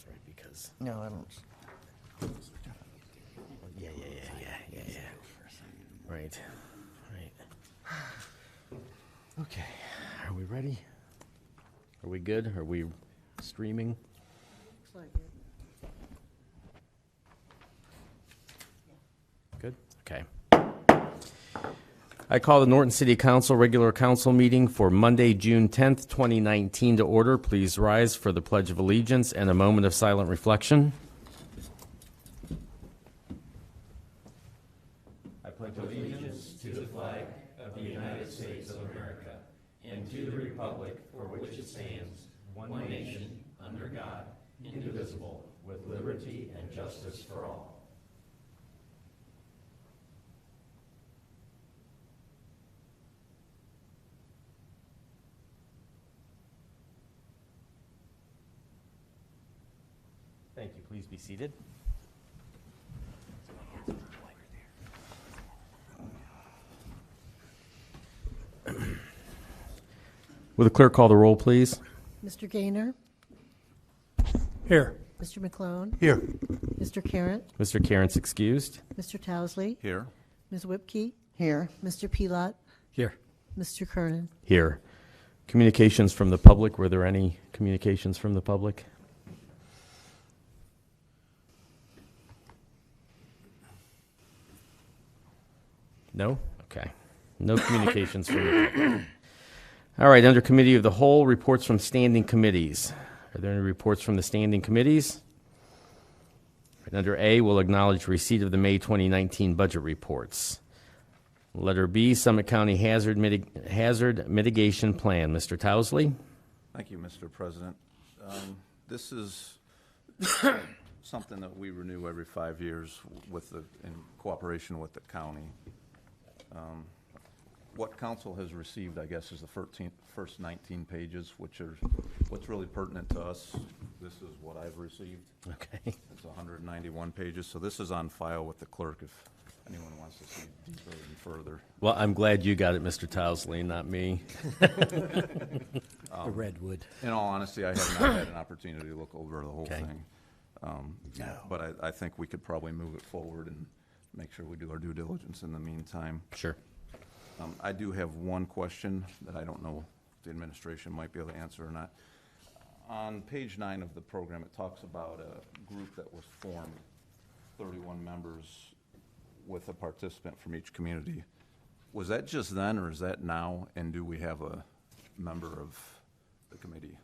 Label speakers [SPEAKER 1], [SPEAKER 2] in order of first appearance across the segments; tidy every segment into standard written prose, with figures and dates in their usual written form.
[SPEAKER 1] right? Because
[SPEAKER 2] No, I don't.
[SPEAKER 1] yeah. Right. Okay. Are we ready? Are we good? Are we streaming?
[SPEAKER 2] Looks like it.
[SPEAKER 1] Good? Okay. I call the Norton City Council regular council meeting for Monday, June 10th, 2019 to order. Please rise for the Pledge of Allegiance and a moment of silent reflection. I pledge allegiance to the flag of the United States of America and to the republic for which it stands, one nation, under God, indivisible, with liberty and justice for all. Thank you. Please be seated. Will the clerk call the roll, please?
[SPEAKER 2] Mr. Gaynor?
[SPEAKER 3] Here.
[SPEAKER 2] Mr. McClone?
[SPEAKER 3] Here.
[SPEAKER 2] Mr. Carratt?
[SPEAKER 1] Mr. Carroll's excused.
[SPEAKER 2] Mr. Towsley?
[SPEAKER 3] Here.
[SPEAKER 2] Ms. Whipke? Here. Mr. Pelot?
[SPEAKER 3] Here.
[SPEAKER 2] Mr. Kernan?
[SPEAKER 1] Here. Communications from the public. Were there any communications from the public? No? Okay. No communications from the public. All right, under Committee of the Whole, reports from standing committees. Are there any reports from the standing committees? And under A, we'll acknowledge receipt of the May 2019 budget reports. Letter B, Summit County Hazard Mitigation Plan. Mr. Towsley?
[SPEAKER 4] Thank you, Mr. President. This is something that we renew every 5 years in cooperation with the county. What council has received, I guess, is the first 19 pages, which are what's really pertinent to us. This is what I've received.
[SPEAKER 1] Okay.
[SPEAKER 4] It's 191 pages, so this is on file with the clerk if anyone wants to see deeper and further.
[SPEAKER 1] Well, I'm glad you got it, Mr. Towsley, not me.
[SPEAKER 3] The redwood.
[SPEAKER 4] In all honesty, I have not had an opportunity to look over the whole
[SPEAKER 1] Okay.
[SPEAKER 4] thing. But I think we could probably move it forward and make sure we do our due diligence in the meantime.
[SPEAKER 1] Sure.
[SPEAKER 4] I do have one question that I don't know if the administration might be able to answer or not. On page 9 of the program, it talks about a group that was formed, 31 members with a participant from each community. Was that just then, or is that now? And do we have a member of the committee?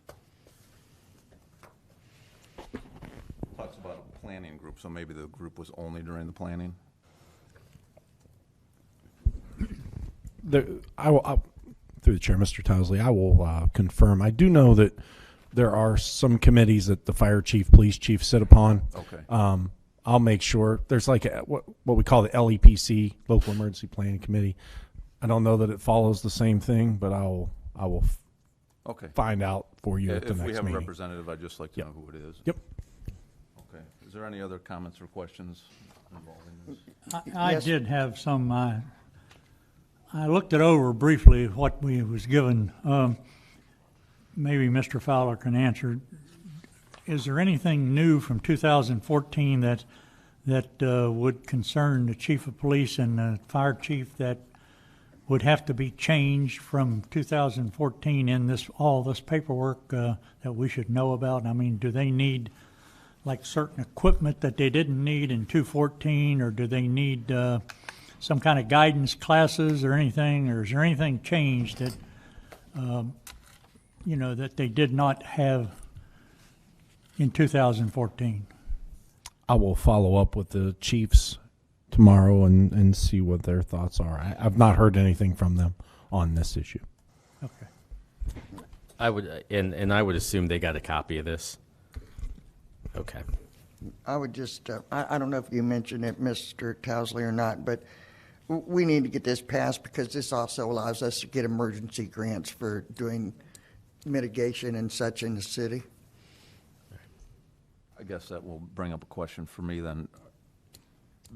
[SPEAKER 4] Talks about a planning group, so maybe the group was only during the planning?
[SPEAKER 3] Through the chair, Mr. Towsley, I will confirm. I do know that there are some committees that the fire chief, police chief sit upon.
[SPEAKER 4] Okay.
[SPEAKER 3] I'll make sure. There's like what we call the LEPC, Local Emergency Planning Committee. I don't know that it follows the same thing, but I will
[SPEAKER 4] Okay.
[SPEAKER 3] find out for you at the
[SPEAKER 4] If we
[SPEAKER 3] next
[SPEAKER 4] have a
[SPEAKER 3] meeting.
[SPEAKER 4] representative, I'd just like to
[SPEAKER 3] Yep.
[SPEAKER 4] know who it is.
[SPEAKER 3] Yep.
[SPEAKER 4] Okay. Is there any other comments or questions involving this?
[SPEAKER 5] I
[SPEAKER 2] Yes.
[SPEAKER 5] did have some. I looked it over briefly, what we was given. Maybe Mr. Fowler can answer. Is there anything new from 2014 that would concern the chief of police and the fire chief that would have to be changed from 2014 in all this paperwork that we should know about? I mean, do they need like certain equipment that they didn't need in 2014, or do they need some kind of guidance classes or anything, or is there anything changed that that they did not have in 2014?
[SPEAKER 3] I will follow up with the chiefs tomorrow and see what their thoughts are. I've not heard anything from them on this issue.
[SPEAKER 5] Okay.
[SPEAKER 1] I would, and I would assume they got a copy of this. Okay.
[SPEAKER 2] I would just, I don't know if you mentioned it, Mr. Towsley, or not, but we need to get this passed because this also allows us to get emergency grants for doing mitigation and such in the city.
[SPEAKER 4] I guess that will bring up a question for me then.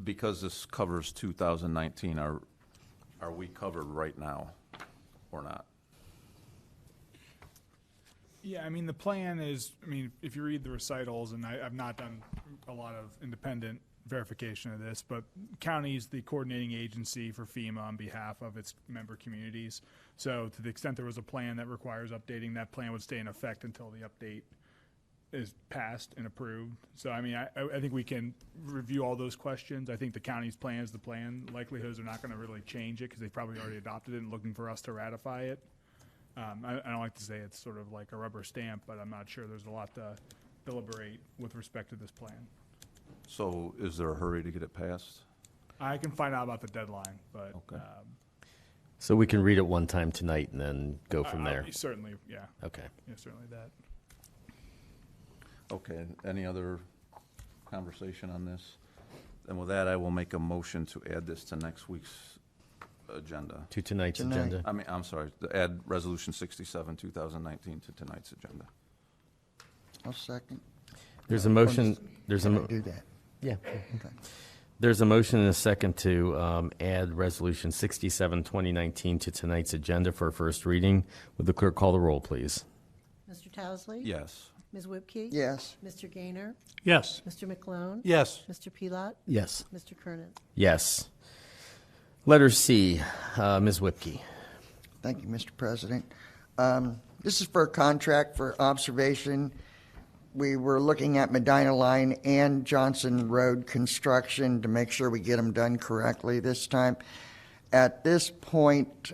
[SPEAKER 4] Because this covers 2019, are we covered right now or not?
[SPEAKER 6] Yeah, I mean, the plan is, I mean, if you read the recitals, and I've not done a lot of independent verification of this, but county is the coordinating agency for FEMA on behalf of its member communities. So to the extent there was a plan that requires updating, that plan would stay in effect until the update is passed and approved. So, I mean, I think we can review all those questions. I think the county's plan is the plan. Likelihoods are not going to really change it because they've probably already adopted it and looking for us to ratify it. I don't like to say it's sort of like a rubber stamp, but I'm not sure there's a lot to deliberate with respect to this plan.
[SPEAKER 4] So is there a hurry to get it passed?
[SPEAKER 6] I can find out about the deadline, but
[SPEAKER 4] Okay.
[SPEAKER 1] So we can read it one time tonight and then go from there.
[SPEAKER 6] Certainly, yeah,
[SPEAKER 1] Okay.
[SPEAKER 6] yeah, certainly that.
[SPEAKER 4] Okay, any other conversation on this? And with that, I will make a motion to add this to next week's agenda.
[SPEAKER 1] To tonight's
[SPEAKER 2] Tonight.
[SPEAKER 1] agenda.
[SPEAKER 4] I mean, I'm sorry, to add Resolution 67, 2019 to tonight's agenda.
[SPEAKER 2] I'll second.
[SPEAKER 1] There's a motion, there's a,
[SPEAKER 2] Can I
[SPEAKER 1] mo-
[SPEAKER 2] do that?
[SPEAKER 1] yeah.
[SPEAKER 2] Okay.
[SPEAKER 1] There's a motion and a second to add Resolution 67, 2019 to tonight's agenda for first reading. Would the clerk call the roll, please?
[SPEAKER 7] Mr. Towesley?
[SPEAKER 4] Yes.
[SPEAKER 7] Ms. Whipke?
[SPEAKER 2] Yes.
[SPEAKER 7] Mr. Gaynor?
[SPEAKER 5] Yes.
[SPEAKER 7] Mr. McClone?
[SPEAKER 3] Yes.
[SPEAKER 7] Mr. Pelot?
[SPEAKER 3] Yes.
[SPEAKER 7] Mr. Kernan?
[SPEAKER 1] Yes. Letter C, Ms. Whipke.
[SPEAKER 2] Thank you, Mr. President. This is for a contract for observation. We were looking at Medina Line and Johnson Road construction to make sure we get them done correctly this time. At this point,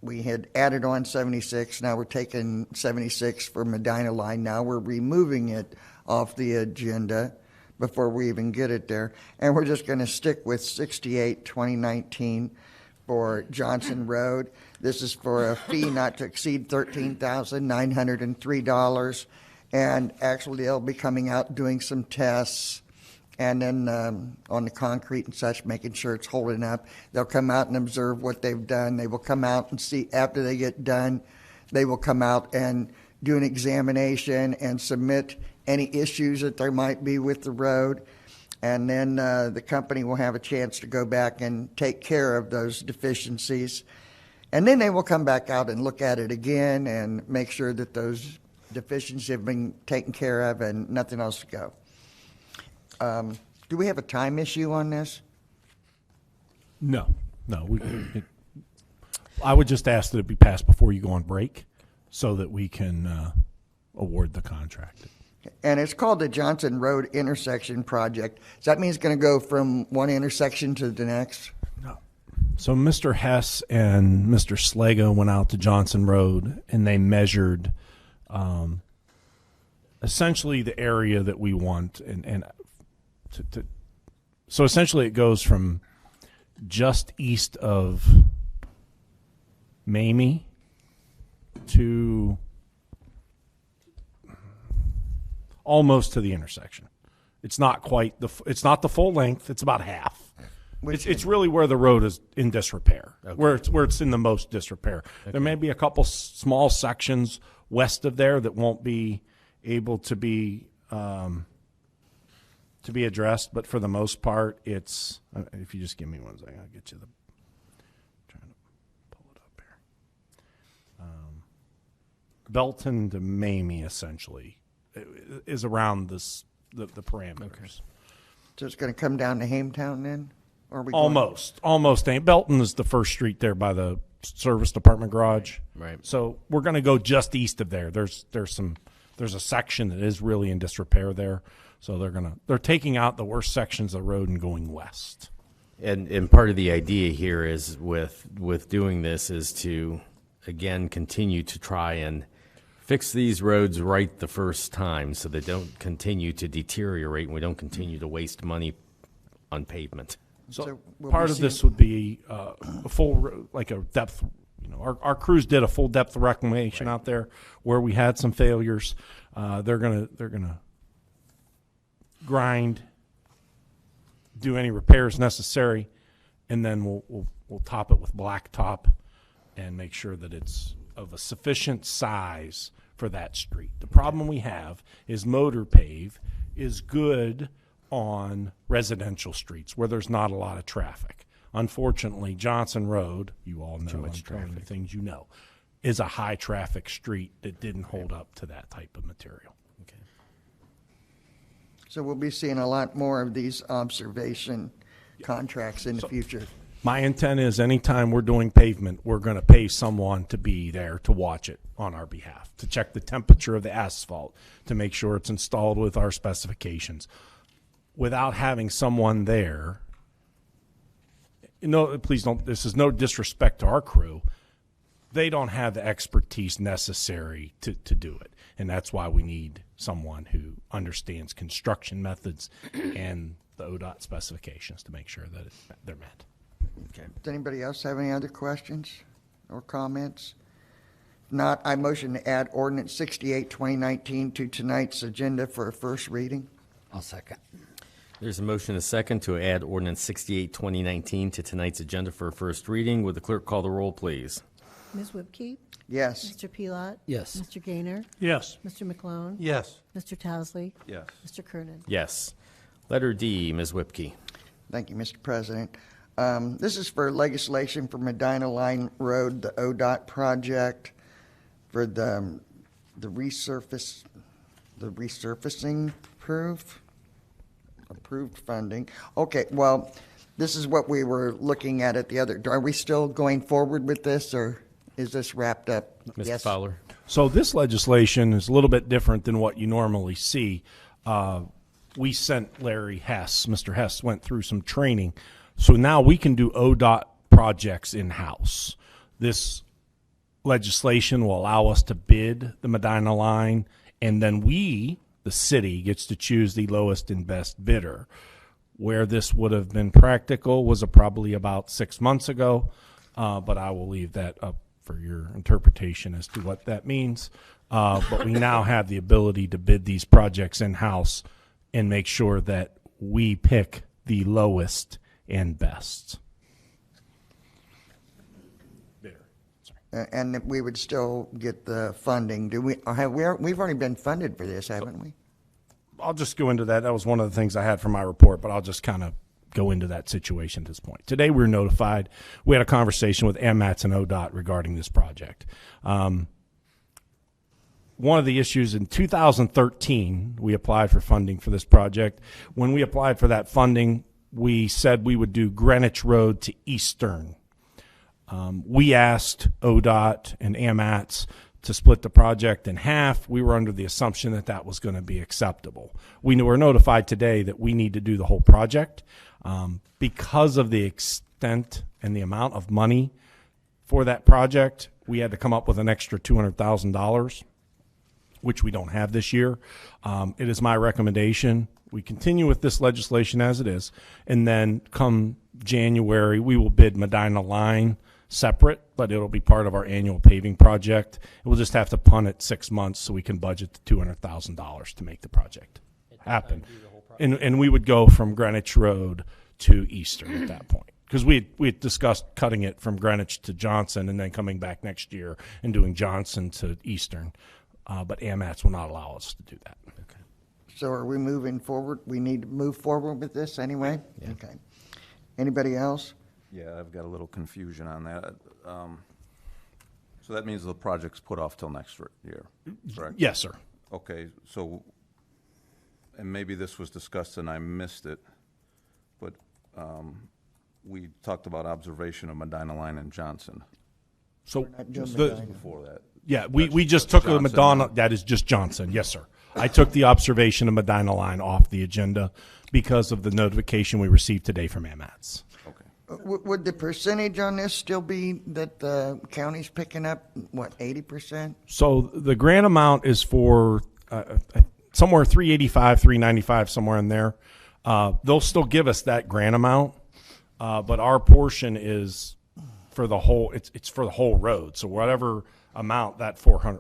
[SPEAKER 2] we had added on 76. Now we're taking 76 for Medina Line. Now we're removing it off the agenda before we even get it there. And we're just going to stick with 68, 2019 for Johnson Road. This is for a fee not to exceed $13,903. And actually, they'll be coming out doing some tests. And then on the concrete and such, making sure it's holding up. They'll come out and observe what they've done. They will come out and see, after they get done, they will come out and do an examination and submit any issues that there might be with the road. And then the company will have a chance to go back and take care of those deficiencies. And then they will come back out and look at it again and make sure that those deficiencies have been taken care of and nothing else to go. Do we have a time issue on this?
[SPEAKER 3] No. I would just ask that it be passed before you go on break so that we can award the contract.
[SPEAKER 2] And it's called the Johnson Road Intersection Project. Does that mean it's going to go from one intersection to the next?
[SPEAKER 3] No. So Mr. Hess and Mr. Slago went out to Johnson Road and they measured essentially the area that we want. So essentially it goes from just east of Mamie to almost to the intersection. It's not quite it's not the full length. It's about half. It's really where the road is in disrepair, where it's in the most disrepair. Okay. There may be a couple small sections west of there that won't be able to be addressed, but for the most part, it's. If you just give me 1 second, I'll get you the. Trying to pull it up here. Belton to Mamie essentially is around the parameters. Okay.
[SPEAKER 2] So it's going to come down to Hametown then? Or are we
[SPEAKER 3] Almost. Belton is the first street there by the service department garage.
[SPEAKER 1] Right.
[SPEAKER 3] So we're going to go just east of there. There's a section that is really in disrepair there. So they're taking out the worst sections of the road and going west.
[SPEAKER 1] And part of the idea here is with doing this is to, again, continue to try and fix these roads right the first time so they don't continue to deteriorate and we don't continue to waste money on pavement.
[SPEAKER 2] So will
[SPEAKER 3] part
[SPEAKER 2] we
[SPEAKER 3] of
[SPEAKER 2] see-
[SPEAKER 3] this would be a full, like a depth, our crews did a full depth reclamation out there where we had some failures. They're gonna grind, do any repairs necessary, and then we'll top it with blacktop and make sure that it's of a sufficient size for that street. The problem we have is motor pave is good on residential streets where there's not a lot of traffic. Unfortunately, Johnson Road, you all know, I'm telling you things you know, is a high-traffic street that didn't hold up to that type of material.
[SPEAKER 1] Okay.
[SPEAKER 2] So we'll be seeing a lot more of these observation contracts in the future.
[SPEAKER 3] My intent is anytime we're doing pavement, we're going to pay someone to be there to watch it on our behalf, to check the temperature of the asphalt, to make sure it's installed with our specifications. Without having someone there, no, please don't, this is no disrespect to our crew. They don't have the expertise necessary to do it. And that's why we need someone who understands construction methods and the ODOT specifications to make sure that they're met.
[SPEAKER 1] Okay.
[SPEAKER 2] Does anybody else have any other questions or comments? If not, I motion to add ordinance 68, 2019 to tonight's agenda for a first reading.
[SPEAKER 8] I'll second.
[SPEAKER 1] There's a motion and a second to add ordinance 68, 2019 to tonight's agenda for a first reading. Would the clerk call the roll, please?
[SPEAKER 7] Ms. Whipke?
[SPEAKER 2] Yes.
[SPEAKER 7] Mr. Pelot?
[SPEAKER 8] Yes.
[SPEAKER 7] Mr. Gaynor?
[SPEAKER 5] Yes.
[SPEAKER 7] Mr. McClone?
[SPEAKER 8] Yes.
[SPEAKER 7] Mr. Towesley?
[SPEAKER 4] Yes.
[SPEAKER 7] Mr. Kernan?
[SPEAKER 1] Yes. Letter D, Ms. Whipke.
[SPEAKER 2] Thank you, Mr. President. This is for legislation for Medina Line Road, the ODOT project for the resurfacing approved funding. Okay, well, this is what we were looking at the other. Are we still going forward with this, or is this wrapped up?
[SPEAKER 1] Mr. Fowler.
[SPEAKER 3] So this legislation is a little bit different than what you normally see. We sent Larry Hess, Mr. Hess went through some training. So now we can do ODOT projects in-house. This legislation will allow us to bid the Medina line, and then we, the city, gets to choose the lowest and best bidder. Where this would have been practical was probably about 6 months ago, but I will leave that up for your interpretation as to what that means. But we now have the ability to bid these projects in-house and make sure that we pick the lowest and best bidder. Sorry.
[SPEAKER 2] And that we would still get the funding. We've already been funded for this, haven't we?
[SPEAKER 3] I'll just go into that. That was one of the things I had from my report, but I'll just kind of go into that situation at this point. Today we were notified. We had a conversation with AMATS and ODOT regarding this project. One of the issues in 2013, we applied for funding for this project. When we applied for that funding, we said we would do Greenwich Road to Eastern. We asked ODOT and AMATS to split the project in half. We were under the assumption that that was going to be acceptable. We were notified today that we need to do the whole project. Because of the extent and the amount of money for that project, we had to come up with an extra $200,000, which we don't have this year. It is my recommendation we continue with this legislation as it is, and then come January, we will bid Medina Line separate, but it'll be part of our annual paving project. We'll just have to punt it 6 months so we can budget the $200,000 to make the project happen. And we would go from Greenwich Road to Eastern at that point. Because we had discussed cutting it from Greenwich to Johnson and then coming back next year and doing Johnson to Eastern. But AMATS will not allow us to do that. Okay.
[SPEAKER 2] So are we moving forward? We need to move forward with this anyway?
[SPEAKER 1] Yeah.
[SPEAKER 2] Okay. Anybody else?
[SPEAKER 4] Yeah, I've got a little confusion on that. So that means the project's put off till next year, correct?
[SPEAKER 3] Yes, sir.
[SPEAKER 4] Okay, so, and maybe this was discussed and I missed it, but we talked about observation of Medina Line and Johnson
[SPEAKER 3] So
[SPEAKER 2] not doing
[SPEAKER 3] the,
[SPEAKER 2] Medina.
[SPEAKER 4] before that.
[SPEAKER 3] yeah, we just took a
[SPEAKER 4] Johnson
[SPEAKER 3] Medina.
[SPEAKER 4] now.
[SPEAKER 3] That is just Johnson. Yes, sir. I took the observation of Medina Line off the agenda because of the notification we received today from AMATS.
[SPEAKER 4] Okay.
[SPEAKER 2] Would the percentage on this still be that the county's picking up, what, 80%?
[SPEAKER 3] So the grant amount is for somewhere 385, 395, somewhere in there. They'll still give us that grant amount, but our portion is for the whole. It's for the whole road. So whatever amount that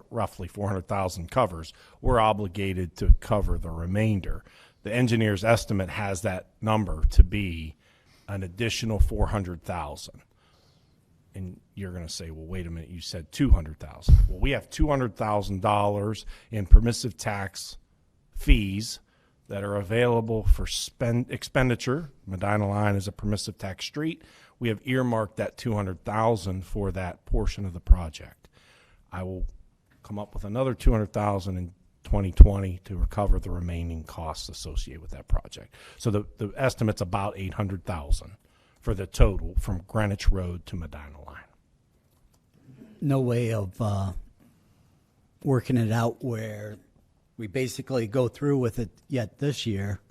[SPEAKER 3] roughly 400,000 covers, we're obligated to cover the remainder. The engineer's estimate has that number to be an additional 400,000. And you're going to say, well, wait a minute, you said 200,000. Well, we have $200,000 in permissive tax fees that are available for expenditure. Medina Line is a permissive tax street. We have earmarked that $200,000 for that portion of the project. I will come up with another 200,000 in 2020 to recover the remaining costs associated with that project. So the estimate's about 800,000 for the total from Greenwich Road to Medina Line.
[SPEAKER 8] No way of working it out where we basically go through with it yet this year,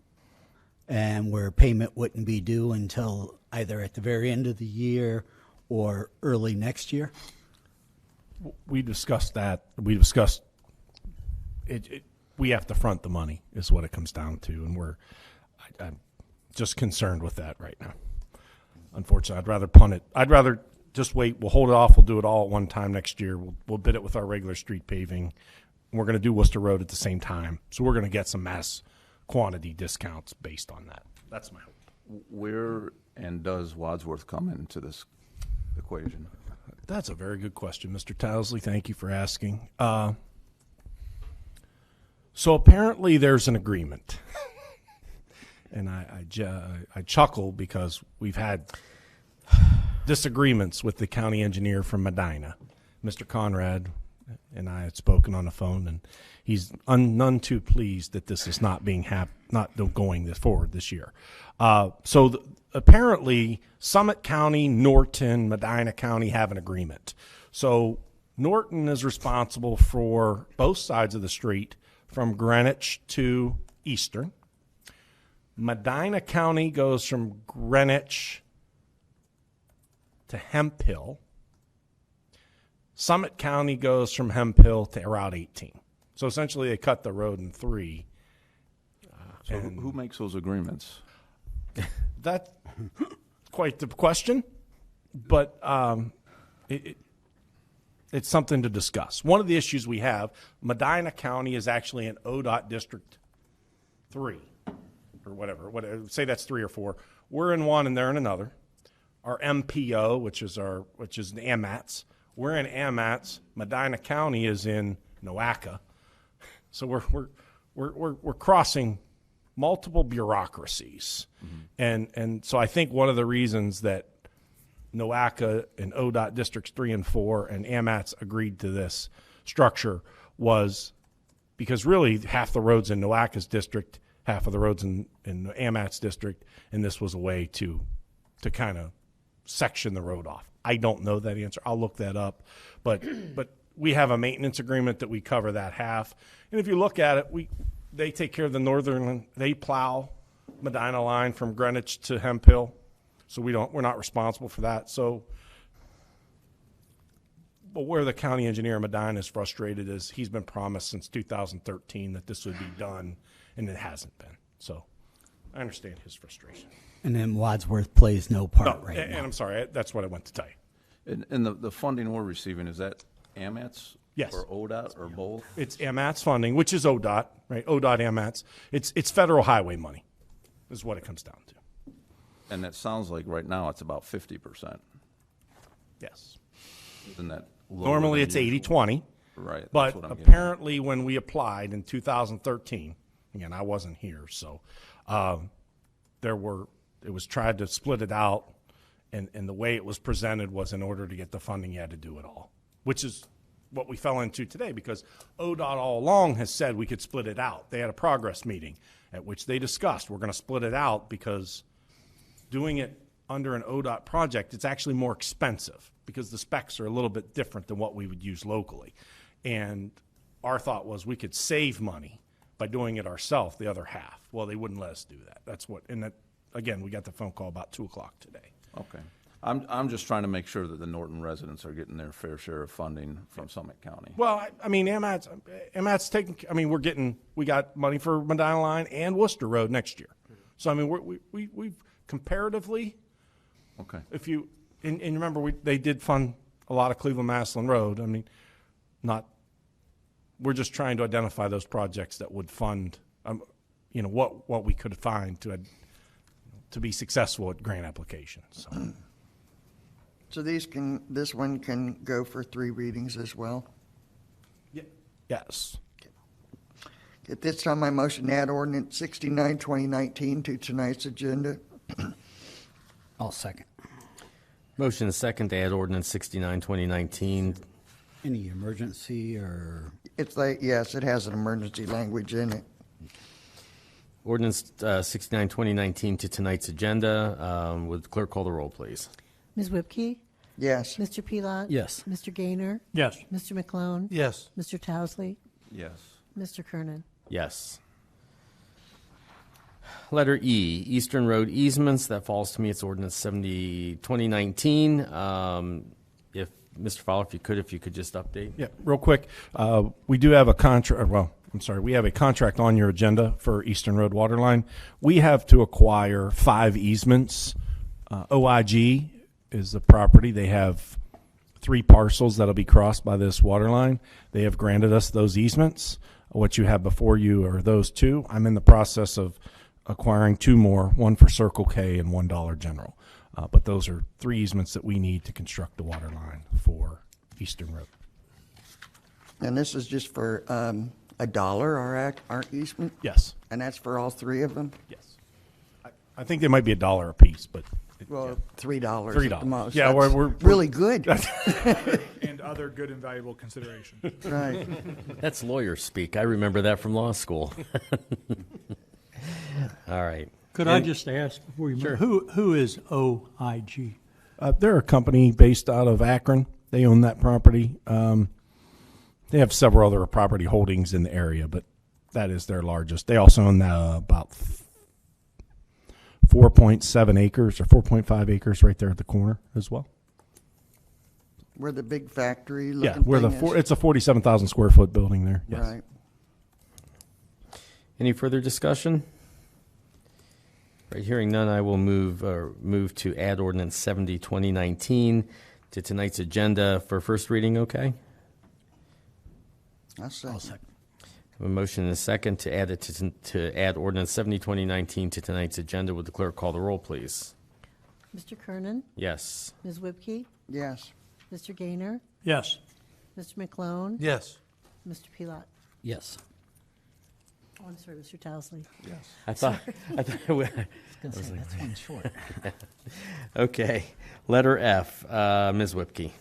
[SPEAKER 8] and where payment wouldn't be due until either at the very end of the year or early next year?
[SPEAKER 3] We discussed that. We discussed it. We have to front the money is what it comes down to, and I'm just concerned with that right now. Unfortunately, I'd rather punt it. I'd rather just wait. We'll hold it off. We'll do it all at one time next year. We'll bid it with our regular street paving. We're going to do Worcester Road at the same time, so we're going to get some mass quantity discounts based on that. That's my hope.
[SPEAKER 4] Where and does Wadsworth come into this equation?
[SPEAKER 3] That's a very good question, Mr. Towsley. Thank you for asking. So apparently there's an agreement, and I chuckle because we've had disagreements with the county engineer from Medina, Mr. Conrad, and I had spoken on the phone, and he's none too pleased that this is not going forward this year. Apparently, Summit County, Norton, Medina County have an agreement. So Norton is responsible for both sides of the street from Greenwich to Eastern. Medina County goes from Greenwich to Hemphill. Summit County goes from Hemphill to Route 18. So essentially they cut the road in three.
[SPEAKER 4] So who makes those agreements?
[SPEAKER 3] That's quite the question, but it's something to discuss. One of the issues we have, Medina County is actually in ODOT District 3, or whatever. Say that's 3 or 4. We're in one and they're in another. Our MPO, which is the AMATS, we're in AMATS. Medina County is in NOACA. So we're crossing multiple bureaucracies. Mm-hmm. And so I think one of the reasons that NOACA and ODOT Districts 3 and 4 and AMATS agreed to this structure was because really half the roads in NOACA's district, half of the roads in AMATS district, and this was a way to kind of section the road off. I don't know that answer. I'll look that up. But we have a maintenance agreement that we cover that half. And if you look at it, they take care of the northern, they plow Medina Line from Greenwich to Hemphill. So we're not responsible for that. So, but where the county engineer in Medina is frustrated is he's been promised since 2013 that this would be done, and it hasn't been. So I understand his frustration.
[SPEAKER 8] And then Wadsworth plays no part right
[SPEAKER 3] and
[SPEAKER 8] now.
[SPEAKER 3] I'm sorry, that's what I went to tell you.
[SPEAKER 4] And the funding we're receiving, is that AMATS?
[SPEAKER 3] Yes.
[SPEAKER 4] Or ODOT or both?
[SPEAKER 3] It's AMATS funding, which is ODOT, right? ODOT, AMATS. It's federal highway money is what it comes down to.
[SPEAKER 4] And that sounds like right now it's about 50%.
[SPEAKER 3] Yes.
[SPEAKER 4] Isn't that lower
[SPEAKER 3] Normally
[SPEAKER 4] than
[SPEAKER 3] it's
[SPEAKER 4] usual?
[SPEAKER 3] 80-20.
[SPEAKER 4] Right. That's
[SPEAKER 3] But
[SPEAKER 4] what I'm getting at.
[SPEAKER 3] apparently when we applied in 2013, again, I wasn't here, so it was tried to split it out, and the way it was presented was in order to get the funding, you had to do it all, which is what we fell into today because ODOT all along has said we could split it out. They had a progress meeting at which they discussed we're going to split it out because doing it under an ODOT project, it's actually more expensive because the specs are a little bit different than what we would use locally. And our thought was we could save money by doing it ourselves, the other half. Well, they wouldn't let us do that. Again, we got the phone call about 2 o'clock today.
[SPEAKER 4] Okay. I'm just trying to make sure that the Norton residents are getting their fair share of funding from Summit County.
[SPEAKER 3] Well, I mean, AMAT's taking, we got money for Medina Line and Worcester Road next year. So, I mean, we've comparatively,
[SPEAKER 4] Okay.
[SPEAKER 3] if you, and remember, they did fund a lot of Cleveland-Massillon Road. I mean, we're just trying to identify those projects that would fund, what we could find to be successful at grant applications.
[SPEAKER 2] So this one can go for 3 readings as well?
[SPEAKER 3] Yes.
[SPEAKER 2] At this time, I motion to add ordinance 69, 2019 to tonight's agenda.
[SPEAKER 8] I'll second.
[SPEAKER 1] Motion is second to add ordinance 69, 2019
[SPEAKER 8] Any emergency or?
[SPEAKER 2] It's like, yes, it has an emergency language in it.
[SPEAKER 1] Ordinance 69, 2019 to tonight's agenda. Would the clerk call the roll, please?
[SPEAKER 7] Ms. Whipke?
[SPEAKER 2] Yes.
[SPEAKER 7] Mr. Pelot?
[SPEAKER 8] Yes.
[SPEAKER 7] Mr. Gaynor?
[SPEAKER 5] Yes.
[SPEAKER 7] Mr. McClone?
[SPEAKER 9] Yes.
[SPEAKER 7] Mr. Towesley?
[SPEAKER 4] Yes.
[SPEAKER 7] Mr. Kernan?
[SPEAKER 1] Yes. Letter E, Eastern Road easements. That falls to me. It's ordinance 70, 2019. If, Mr. Fowler, if you could just update.
[SPEAKER 3] Yeah, real quick, we do have a contract, we have a contract on your agenda for Eastern Road Waterline. We have to acquire 5 easements. OIG is the property. They have 3 parcels that'll be crossed by this water line. They have granted us those easements. What you have before you are those 2. I'm in the process of acquiring 2 more, one for Circle K and one Dollar General. But those are 3 easements that we need to construct the water line for Eastern Road.
[SPEAKER 2] And this is just for $1, our easement?
[SPEAKER 3] Yes.
[SPEAKER 2] And that's for all 3 of them?
[SPEAKER 3] Yes. I think they might be $1 a piece, but
[SPEAKER 2] Well, $3 at the
[SPEAKER 3] $3.
[SPEAKER 2] most.
[SPEAKER 3] Yeah,
[SPEAKER 2] That's
[SPEAKER 3] we're
[SPEAKER 2] really good.
[SPEAKER 6] And other good and valuable consideration.
[SPEAKER 2] Right.
[SPEAKER 1] That's lawyer speak. I remember that from law school. All right.
[SPEAKER 5] Could I just ask before you move, who is OIG?
[SPEAKER 3] they're a company based out of Akron. They own that property. They have several other property holdings in the area, but that is their largest. They also own about 4.7 acres or 4.5 acres right there at the corner as well.
[SPEAKER 2] Where the big factory looking
[SPEAKER 3] Yeah, where
[SPEAKER 2] thing is?
[SPEAKER 3] it's a 47,000 square foot building there. Yes.
[SPEAKER 2] Right.
[SPEAKER 1] Any further discussion? Right, hearing none, I will move to add ordinance 70, 2019 to tonight's agenda for first reading, okay?
[SPEAKER 2] I'll say.
[SPEAKER 8] I'll second.
[SPEAKER 1] I have a motion and a second to add to add ordinance 70, 2019 to tonight's agenda. Would the clerk call the roll, please?
[SPEAKER 7] Mr. Kernan?
[SPEAKER 1] Yes.
[SPEAKER 7] Ms. Whipke?
[SPEAKER 2] Yes.
[SPEAKER 7] Mr. Gaynor?
[SPEAKER 5] Yes.
[SPEAKER 7] Mr. McClone?
[SPEAKER 9] Yes.
[SPEAKER 7] Mr. Pelot?
[SPEAKER 8] Yes.
[SPEAKER 7] Oh, I'm sorry, Mr. Towesley.
[SPEAKER 1] I thought
[SPEAKER 8] That's one short.
[SPEAKER 1] okay. Letter F, Ms. Whipke.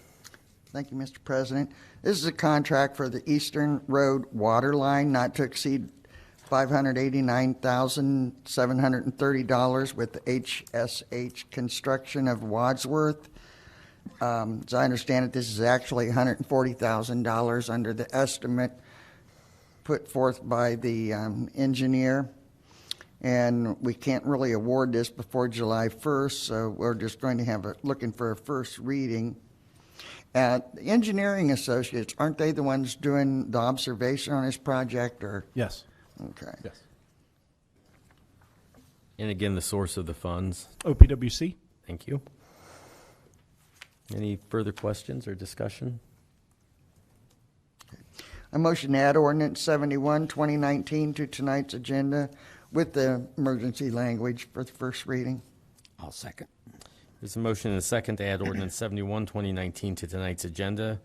[SPEAKER 2] Thank you, Mr. President. This is a contract for the Eastern Road Water Line not to exceed $589,730 with the HSH Construction of Wadsworth. As I understand it, this is actually $140,000 under the estimate put forth by the engineer. And we can't really award this before July 1st, so we're just going to have looking for a first reading. The Engineering Associates, aren't they the ones doing the observation on this project, or?
[SPEAKER 3] Yes.
[SPEAKER 2] Okay.
[SPEAKER 3] Yes.
[SPEAKER 1] And again, the source of the funds.
[SPEAKER 3] OPWC.
[SPEAKER 1] Thank you. Any further questions or discussion?
[SPEAKER 2] I motion to add ordinance 71, 2019 to tonight's agenda with the emergency language for the first reading.
[SPEAKER 8] I'll second.
[SPEAKER 1] There's a motion and a second to add ordinance 71, 2019 to tonight's agenda.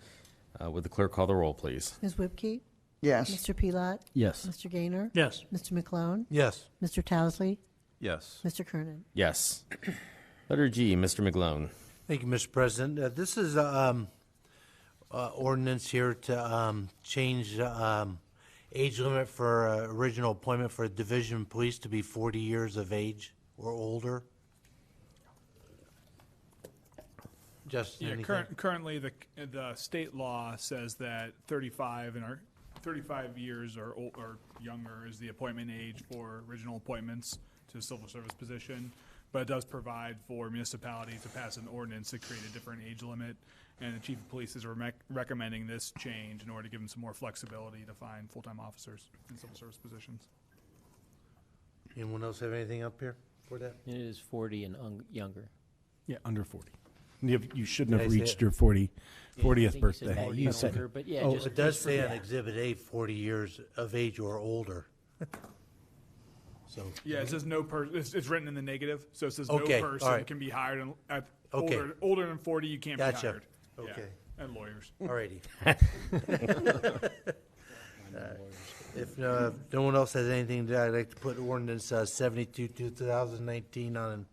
[SPEAKER 1] Would the clerk call the roll, please?
[SPEAKER 7] Ms. Whipke?
[SPEAKER 2] Yes.
[SPEAKER 7] Mr. Pelot?
[SPEAKER 8] Yes.
[SPEAKER 7] Mr. Gaynor?
[SPEAKER 5] Yes.
[SPEAKER 7] Mr. McClone?
[SPEAKER 9] Yes.
[SPEAKER 7] Mr. Towesley?
[SPEAKER 4] Yes.
[SPEAKER 7] Mr. Kernan?
[SPEAKER 1] Yes. Letter G, Mr. McGlone.
[SPEAKER 9] Thank you, Mr. President. This is ordinance here to change age limit for original appointment for division police to be 40 years of age or older. Just
[SPEAKER 6] Yeah,
[SPEAKER 9] anything?
[SPEAKER 6] currently the state law says that 35 years or younger is the appointment age for original appointments to a civil service position, but it does provide for municipalities to pass an ordinance to create a different age limit, and the chief of police is recommending this change in order to give them some more flexibility to find full-time officers in civil service positions.
[SPEAKER 9] Anyone else have anything up here for that?
[SPEAKER 10] It is 40 and younger.
[SPEAKER 3] Yeah, under 40. You shouldn't have
[SPEAKER 9] Did I say
[SPEAKER 3] reached
[SPEAKER 9] it?
[SPEAKER 3] your 40th
[SPEAKER 10] I think you said
[SPEAKER 3] birthday.
[SPEAKER 10] 40
[SPEAKER 8] you
[SPEAKER 10] and
[SPEAKER 8] said
[SPEAKER 10] older,
[SPEAKER 8] it.
[SPEAKER 10] but yeah,
[SPEAKER 8] Oh,
[SPEAKER 10] just
[SPEAKER 9] It does
[SPEAKER 10] just-
[SPEAKER 9] say on
[SPEAKER 10] yeah.
[SPEAKER 9] Exhibit A, 40 years of age or older. So,
[SPEAKER 6] Yeah, it says no it's written in the negative, so it says
[SPEAKER 9] Okay,
[SPEAKER 6] no person
[SPEAKER 9] all right.
[SPEAKER 6] can be hired at
[SPEAKER 9] Okay.
[SPEAKER 6] older than 40. You can't
[SPEAKER 9] Gotcha.
[SPEAKER 6] be hired. Yeah,
[SPEAKER 9] Okay.
[SPEAKER 6] and lawyers.
[SPEAKER 9] alrighty. If no one else has anything, I'd like to put ordinance 72, 2019 on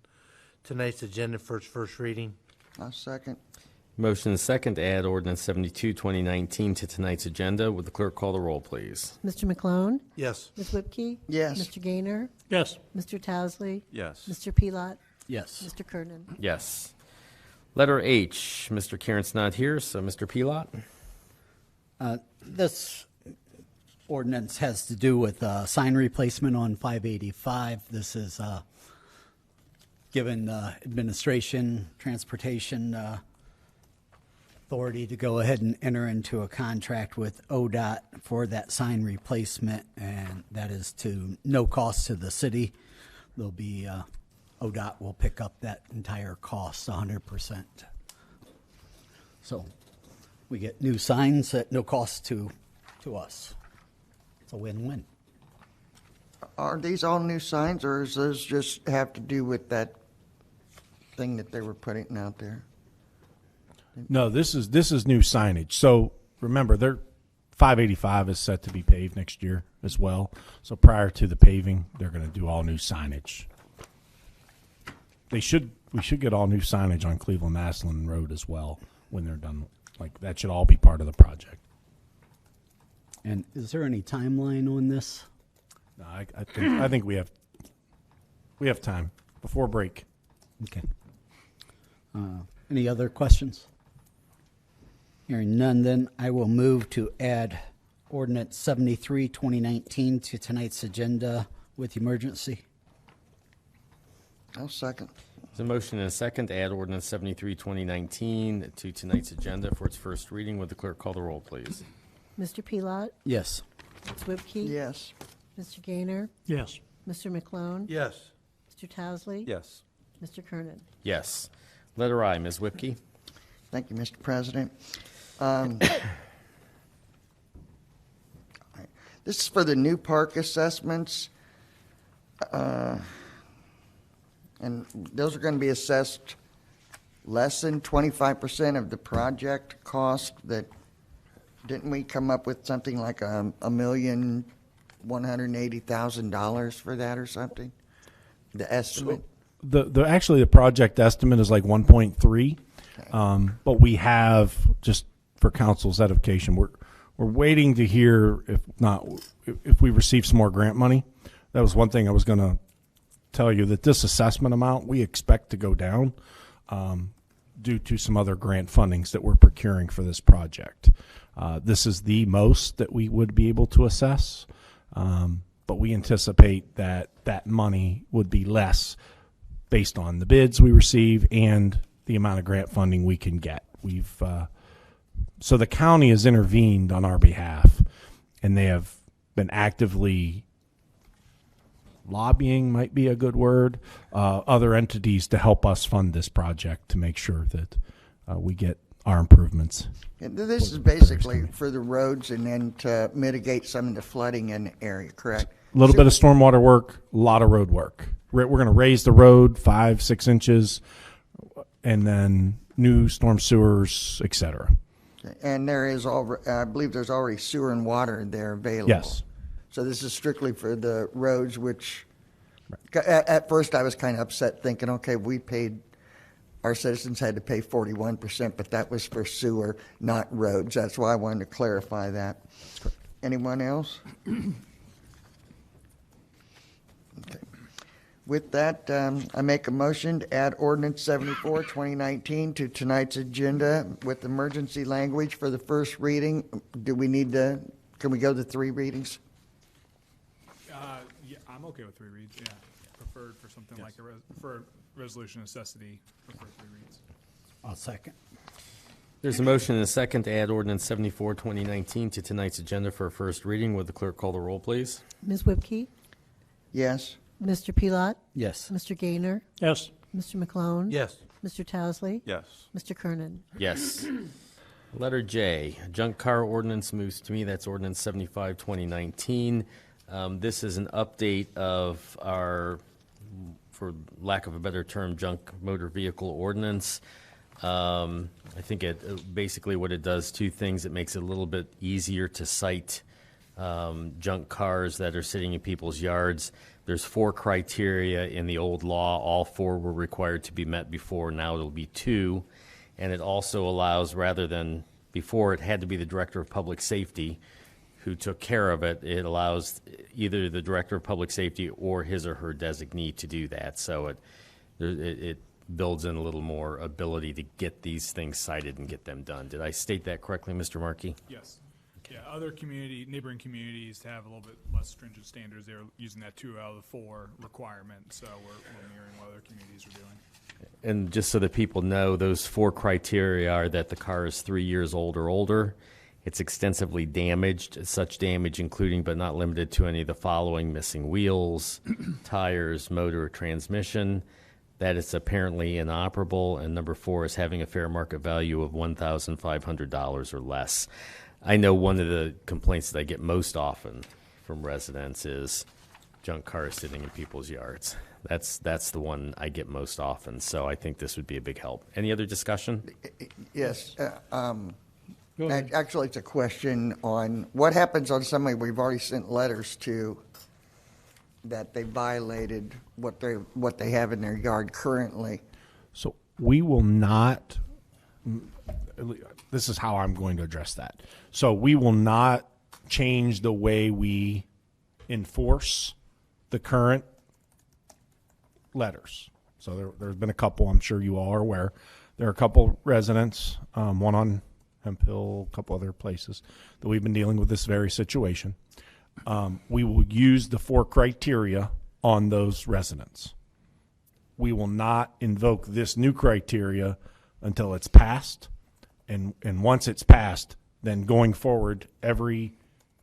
[SPEAKER 9] tonight's agenda for its first reading.
[SPEAKER 2] I'll second.
[SPEAKER 1] Motion and second to add ordinance 72, 2019 to tonight's agenda. Would the clerk call the roll, please?
[SPEAKER 7] Mr. McClone?
[SPEAKER 9] Yes.
[SPEAKER 7] Ms. Whipke?
[SPEAKER 2] Yes.
[SPEAKER 7] Mr. Gaynor?
[SPEAKER 5] Yes.
[SPEAKER 7] Mr. Towesley?
[SPEAKER 4] Yes.
[SPEAKER 7] Mr. Pelot?
[SPEAKER 8] Yes.
[SPEAKER 7] Mr. Kernan?
[SPEAKER 1] Yes. Letter H, Mr. Karen's not here, so Mr. Pelot?
[SPEAKER 8] This ordinance has to do with sign replacement on 585. This is given administration, transportation authority to go ahead and enter into a contract with ODOT for that sign replacement, and that is to no cost to the city. There'll be ODOT will pick up that entire cost 100%. So we get new signs at no cost to us. It's a win-win.
[SPEAKER 2] Are these all new signs, or does those just have to do with that thing that they were putting out there?
[SPEAKER 3] No, this is new signage. So remember, 585 is set to be paved next year as well. So prior to the paving, they're going to do all new signage. We should get all new signage on Cleveland Maslin Road as well when they're done. Like, that should all be part of the project.
[SPEAKER 8] And is there any timeline on this?
[SPEAKER 3] No, I think we have time before break.
[SPEAKER 8] Okay. Any other questions? Hearing none, then I will move to add ordinance 73, 2019 to tonight's agenda with emergency.
[SPEAKER 2] I'll second.
[SPEAKER 1] There's a motion and a second to add ordinance 73, 2019 to tonight's agenda for its first reading. Would the clerk call the roll, please?
[SPEAKER 7] Mr. Pelot?
[SPEAKER 8] Yes.
[SPEAKER 7] Ms. Whipke?
[SPEAKER 2] Yes.
[SPEAKER 7] Mr. Gaynor?
[SPEAKER 5] Yes.
[SPEAKER 7] Mr. McClone?
[SPEAKER 9] Yes.
[SPEAKER 7] Mr. Towesley?
[SPEAKER 4] Yes.
[SPEAKER 7] Mr. Kernan?
[SPEAKER 1] Yes. Letter I, Ms. Whipke?
[SPEAKER 2] Thank you, Mr. President. This is for the new park assessments. And those are going to be assessed less than 25% of the project cost. That didn't we come up with something like $1,180,000 for that or something? The estimate.
[SPEAKER 3] Actually the project estimate is like 1.3, but we have, just for council's edification, we're waiting to hear if we receive some more grant money. That was one thing I was going to tell you, that this assessment amount we expect to go down due to some other grant fundings that we're procuring for this project. This is the most that we would be able to assess, but we anticipate that money would be less based on the bids we receive and the amount of grant funding we can get. So the county has intervened on our behalf, and they have been actively lobbying, might be a good word, other entities to help us fund this project to make sure that we get our improvements.
[SPEAKER 2] And this is basically for the roads and then to mitigate some of the flooding in the area, correct?
[SPEAKER 3] A little bit of stormwater work, a lot of road work. We're going to raise the road 5-6 inches, and then new storm sewers, et cetera.
[SPEAKER 2] And there is I believe there's already sewer and water there available.
[SPEAKER 3] Yes.
[SPEAKER 2] So this is strictly for the roads, which at first I was kind of upset thinking, okay, our citizens had to pay 41%, but that was for sewer, not roads. That's why I wanted to clarify that. Anyone else? Okay. With that, I make a motion to add ordinance 74, 2019 to tonight's agenda with emergency language for the first reading. Can we go to 3 readings?
[SPEAKER 6] Yeah, I'm okay with 3 reads, yeah. Preferred for something like for resolution necessity, prefer 3 reads.
[SPEAKER 8] I'll second.
[SPEAKER 1] There's a motion and a second to add ordinance 74, 2019 to tonight's agenda for a first reading. Would the clerk call the roll, please?
[SPEAKER 7] Ms. Whipke?
[SPEAKER 2] Yes.
[SPEAKER 7] Mr. Pelot?
[SPEAKER 8] Yes.
[SPEAKER 7] Mr. Gaynor?
[SPEAKER 5] Yes.
[SPEAKER 7] Mr. McClone?
[SPEAKER 9] Yes.
[SPEAKER 7] Mr. Towesley?
[SPEAKER 4] Yes.
[SPEAKER 7] Mr. Kernan?
[SPEAKER 1] Yes. Letter J, junk car ordinance moves to me. That's ordinance 75, 2019. This is an update of our, for lack of a better term, junk motor vehicle ordinance. I think basically what it does, 2 things. It makes it a little bit easier to cite junk cars that are sitting in people's yards. There's 4 criteria in the old law. All 4 were required to be met before. Now it'll be 2. And it also allows, rather than before it had to be the Director of Public Safety who took care of it, it allows either the Director of Public Safety or his or her designee to do that. So it builds in a little more ability to get these things cited and get them done. Did I state that correctly, Mr. Markey?
[SPEAKER 6] Yes. Yeah, other neighboring communities have a little bit less stringent standards. They're using that 2 out of the 4 requirement, so we're mirroring what other communities are doing.
[SPEAKER 1] And just so that people know, those 4 criteria are that the car is 3 years old or older, it's extensively damaged, such damage including but not limited to any of the following: missing wheels, tires, motor, or transmission, that it's apparently inoperable, and number 4 is having a fair market value of $1,500 or less. I know one of the complaints that I get most often from residents is junk cars sitting in people's yards. That's the one I get most often, so I think this would be a big help. Any other discussion?
[SPEAKER 2] Yes.
[SPEAKER 5] Go ahead.
[SPEAKER 2] Actually, it's a question on what happens on somebody we've already sent letters to that they violated what they have in their yard currently.
[SPEAKER 3] So we will not, this is how I'm going to address that. So we will not change the way we enforce the current letters. So there's been a couple, I'm sure you all are aware. There are a couple residents, one on Hemp Hill, a couple other places, that we've been dealing with this very situation. We will use the 4 criteria on those residents. We will not invoke this new criteria until it's passed. And once it's passed, then going forward, every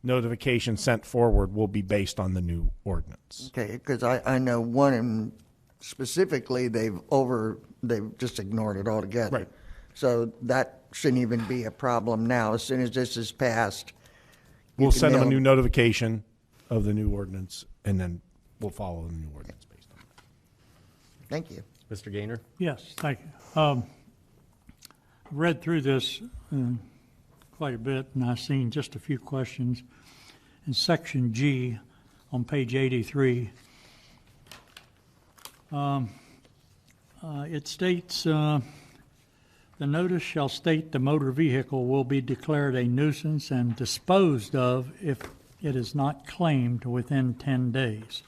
[SPEAKER 3] notification sent forward will be based on the new ordinance.
[SPEAKER 2] Okay, because I know one specifically they've just ignored it altogether.
[SPEAKER 3] Right.
[SPEAKER 2] So that shouldn't even be a problem now. As soon as this is passed,
[SPEAKER 3] We'll
[SPEAKER 2] can
[SPEAKER 3] send them a
[SPEAKER 2] mail
[SPEAKER 3] new
[SPEAKER 2] them.
[SPEAKER 3] notification of the new ordinance, and then we'll follow the new ordinance based on it.
[SPEAKER 2] Thank you.
[SPEAKER 1] Mr. Gaynor?
[SPEAKER 5] Yes, thank you. I've read through this quite a bit, and I've seen just a few questions. In section G on page 83, it states, the notice shall state the motor vehicle will be declared a nuisance and disposed of if it is not claimed within 10 days.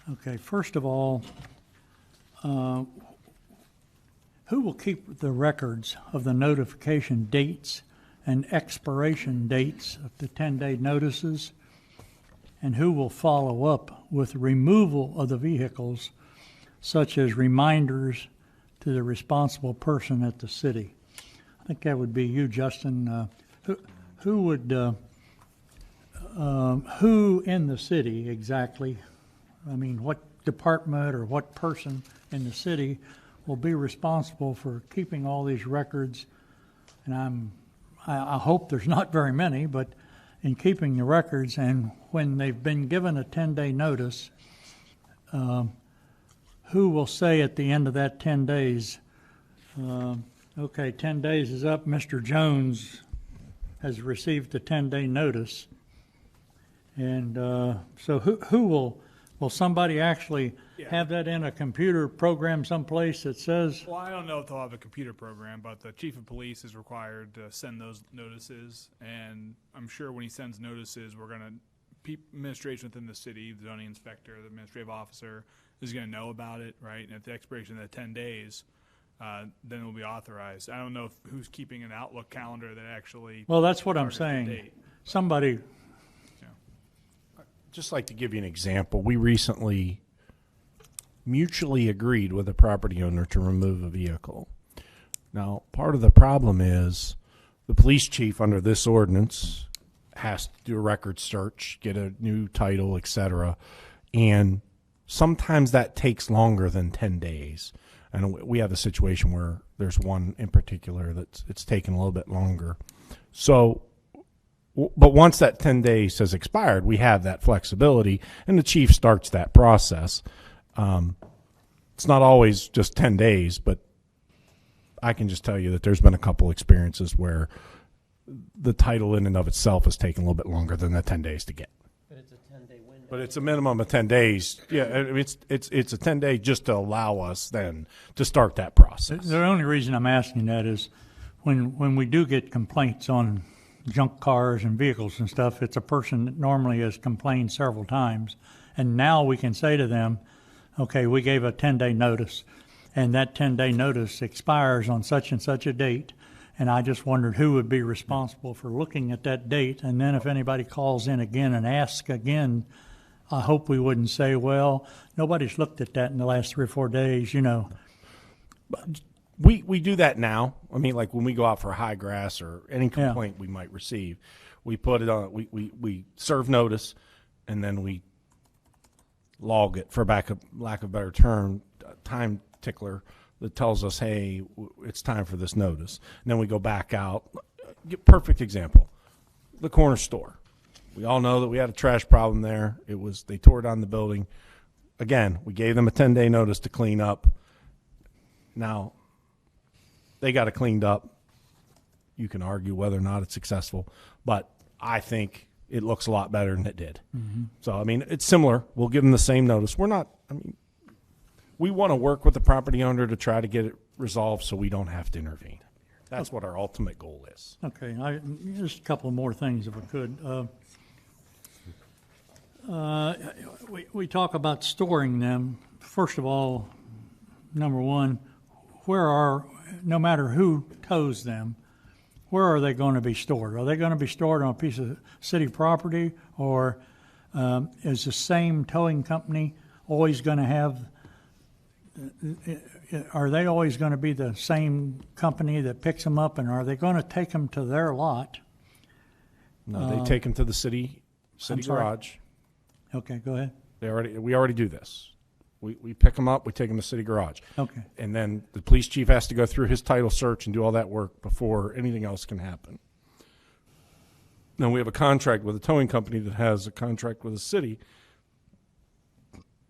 [SPEAKER 5] Okay, first of all, who will keep the records of the notification dates and expiration dates of the 10-day notices? And who will follow up with removal of the vehicles, such as reminders to the responsible person at the city? I think that would be you, Justin. Who in the city exactly? I mean, what department or what person in the city will be responsible for keeping all these records? And I hope there's not very many, but in keeping the records, and when they've been given a 10-day notice, who will say at the end of that 10 days, okay, 10 days is up, Mr. Jones has received the 10-day notice. And so who will somebody actually have that in a computer program someplace that says?
[SPEAKER 6] Well, I don't know if they'll have a computer program, but the chief of police is required to send those notices. And I'm sure when he sends notices, we're going to, administration within the city, the zoning inspector, the administrative officer is going to know about it, right? And at the expiration of the 10 days, then it will be authorized. I don't know who's keeping an Outlook calendar that actually.
[SPEAKER 5] Well, that's what I'm
[SPEAKER 6] targets the
[SPEAKER 5] saying.
[SPEAKER 6] date.
[SPEAKER 5] Somebody.
[SPEAKER 3] Just like to give you an example, we recently mutually agreed with a property owner to remove a vehicle. Now, part of the problem is the police chief under this ordinance has to do a record search, get a new title, etc. And sometimes that takes longer than 10 days. And we have a situation where there's one in particular that's it's taken a little bit longer. So, but once that 10 days has expired, we have that flexibility, and the chief starts that process. It's not always just 10 days, but I can just tell you that there's been a couple experiences where the title in and of itself has taken a little bit longer than the 10 days to get.
[SPEAKER 10] But it's a 10-day window.
[SPEAKER 3] But it's a minimum of 10 days. Yeah, I mean, it's a 10-day just to allow us then to start that process.
[SPEAKER 5] The only reason I'm asking that is when we do get complaints on junk cars and vehicles and stuff, it's a person that normally has complained several times. And now we can say to them, okay, we gave a 10-day notice, and that 10-day notice expires on such and such a date. And I just wondered who would be responsible for looking at that date. And then if anybody calls in again and asks again, I hope we wouldn't say, well, nobody's looked at that in the last 3 or 4 days, you know.
[SPEAKER 3] We do that now. I mean, like when we go out for high grass or any complaint we might receive, we put it on, we serve notice, and then we log it, for lack of a better term, time tickler that tells us, hey, it's time for this notice. And then we go back out. Perfect example, the corner store. We all know that we had a trash problem there. They tore down the building. Again, we gave them a 10-day notice to clean up. Now, they got it cleaned up. You can argue whether or not it's successful, but I think it looks a lot better than it did. Mm-hmm. So, I mean, it's similar. We'll give them the same notice. We want to work with the property owner to try to get it resolved so we don't have to intervene. That's what our ultimate goal is.
[SPEAKER 5] Okay, just a couple more things if I could. We talk about storing them. First of all, number one, no matter who tows them, where are they going to be stored? Are they going to be stored on a piece of city property, or is the same towing company always going to have? Are they always going to be the same company that picks them up, and are they going to take them to their lot?
[SPEAKER 3] No, they take them to the city garage.
[SPEAKER 5] Okay, go ahead.
[SPEAKER 3] We already do this. We pick them up, we take them to city garage.
[SPEAKER 5] Okay.
[SPEAKER 3] And then the police chief has to go through his title search and do all that work before anything else can happen. Now, we have a contract with a towing company that has a contract with the city.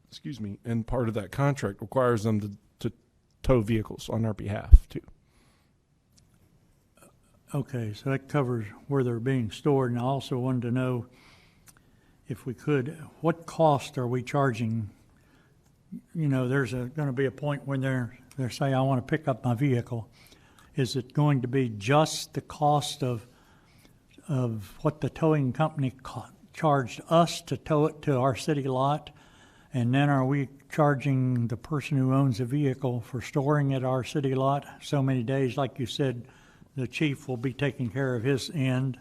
[SPEAKER 3] Excuse me. And part of that contract requires them to tow vehicles on our behalf, too.
[SPEAKER 5] Okay, so that covers where they're being stored. And I also wanted to know, if we could, what cost are we charging? You know, there's going to be a point when they're saying, I want to pick up my vehicle. Is it going to be just the cost of what the towing company charged us to tow it to our city lot? And then are we charging the person who owns the vehicle for storing at our city lot so many days? Like you said, the chief will be taking care of his end.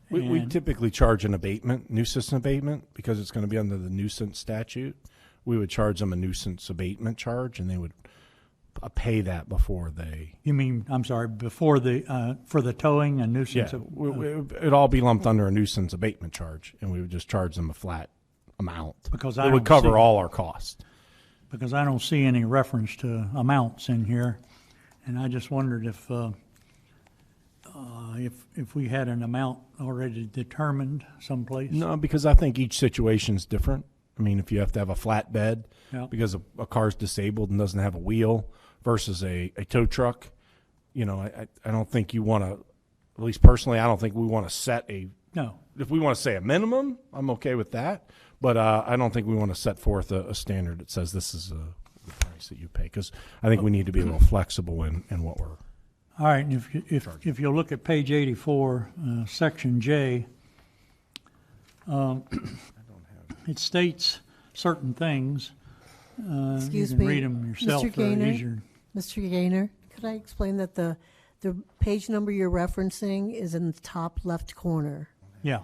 [SPEAKER 3] We typically charge an abatement, nuisance abatement, because it's going to be under the nuisance statute. We would charge them a nuisance abatement charge, and they would pay that before they.
[SPEAKER 5] You mean, I'm sorry, before for the towing and nuisance?
[SPEAKER 3] Yeah, it'd all be lumped under a nuisance abatement charge, and we would just charge them a flat amount.
[SPEAKER 5] Because
[SPEAKER 3] it would cover all our costs.
[SPEAKER 5] Because I don't see any reference to amounts in here, and I just wondered if we had an amount already determined someplace.
[SPEAKER 3] No, because I think each situation's different. I mean, if you have to have a flatbed because a car's disabled and doesn't have a wheel versus a tow truck, you know, I don't think you want to, at least personally, I don't think we want to set a.
[SPEAKER 5] No.
[SPEAKER 3] If we want to say a minimum, I'm okay with that. But I don't think we want to set forth a standard that says this is the price that you pay, because I think we need to be a little flexible in what we're.
[SPEAKER 5] All right, and if you look at page 84, section J, it states certain things.
[SPEAKER 7] Excuse
[SPEAKER 5] you can
[SPEAKER 7] me,
[SPEAKER 5] read them yourself.
[SPEAKER 7] Mr. Gaynor.
[SPEAKER 5] Easier.
[SPEAKER 7] Mr. Gaynor, could I explain that the page number you're referencing is in the top left corner?
[SPEAKER 5] Yeah.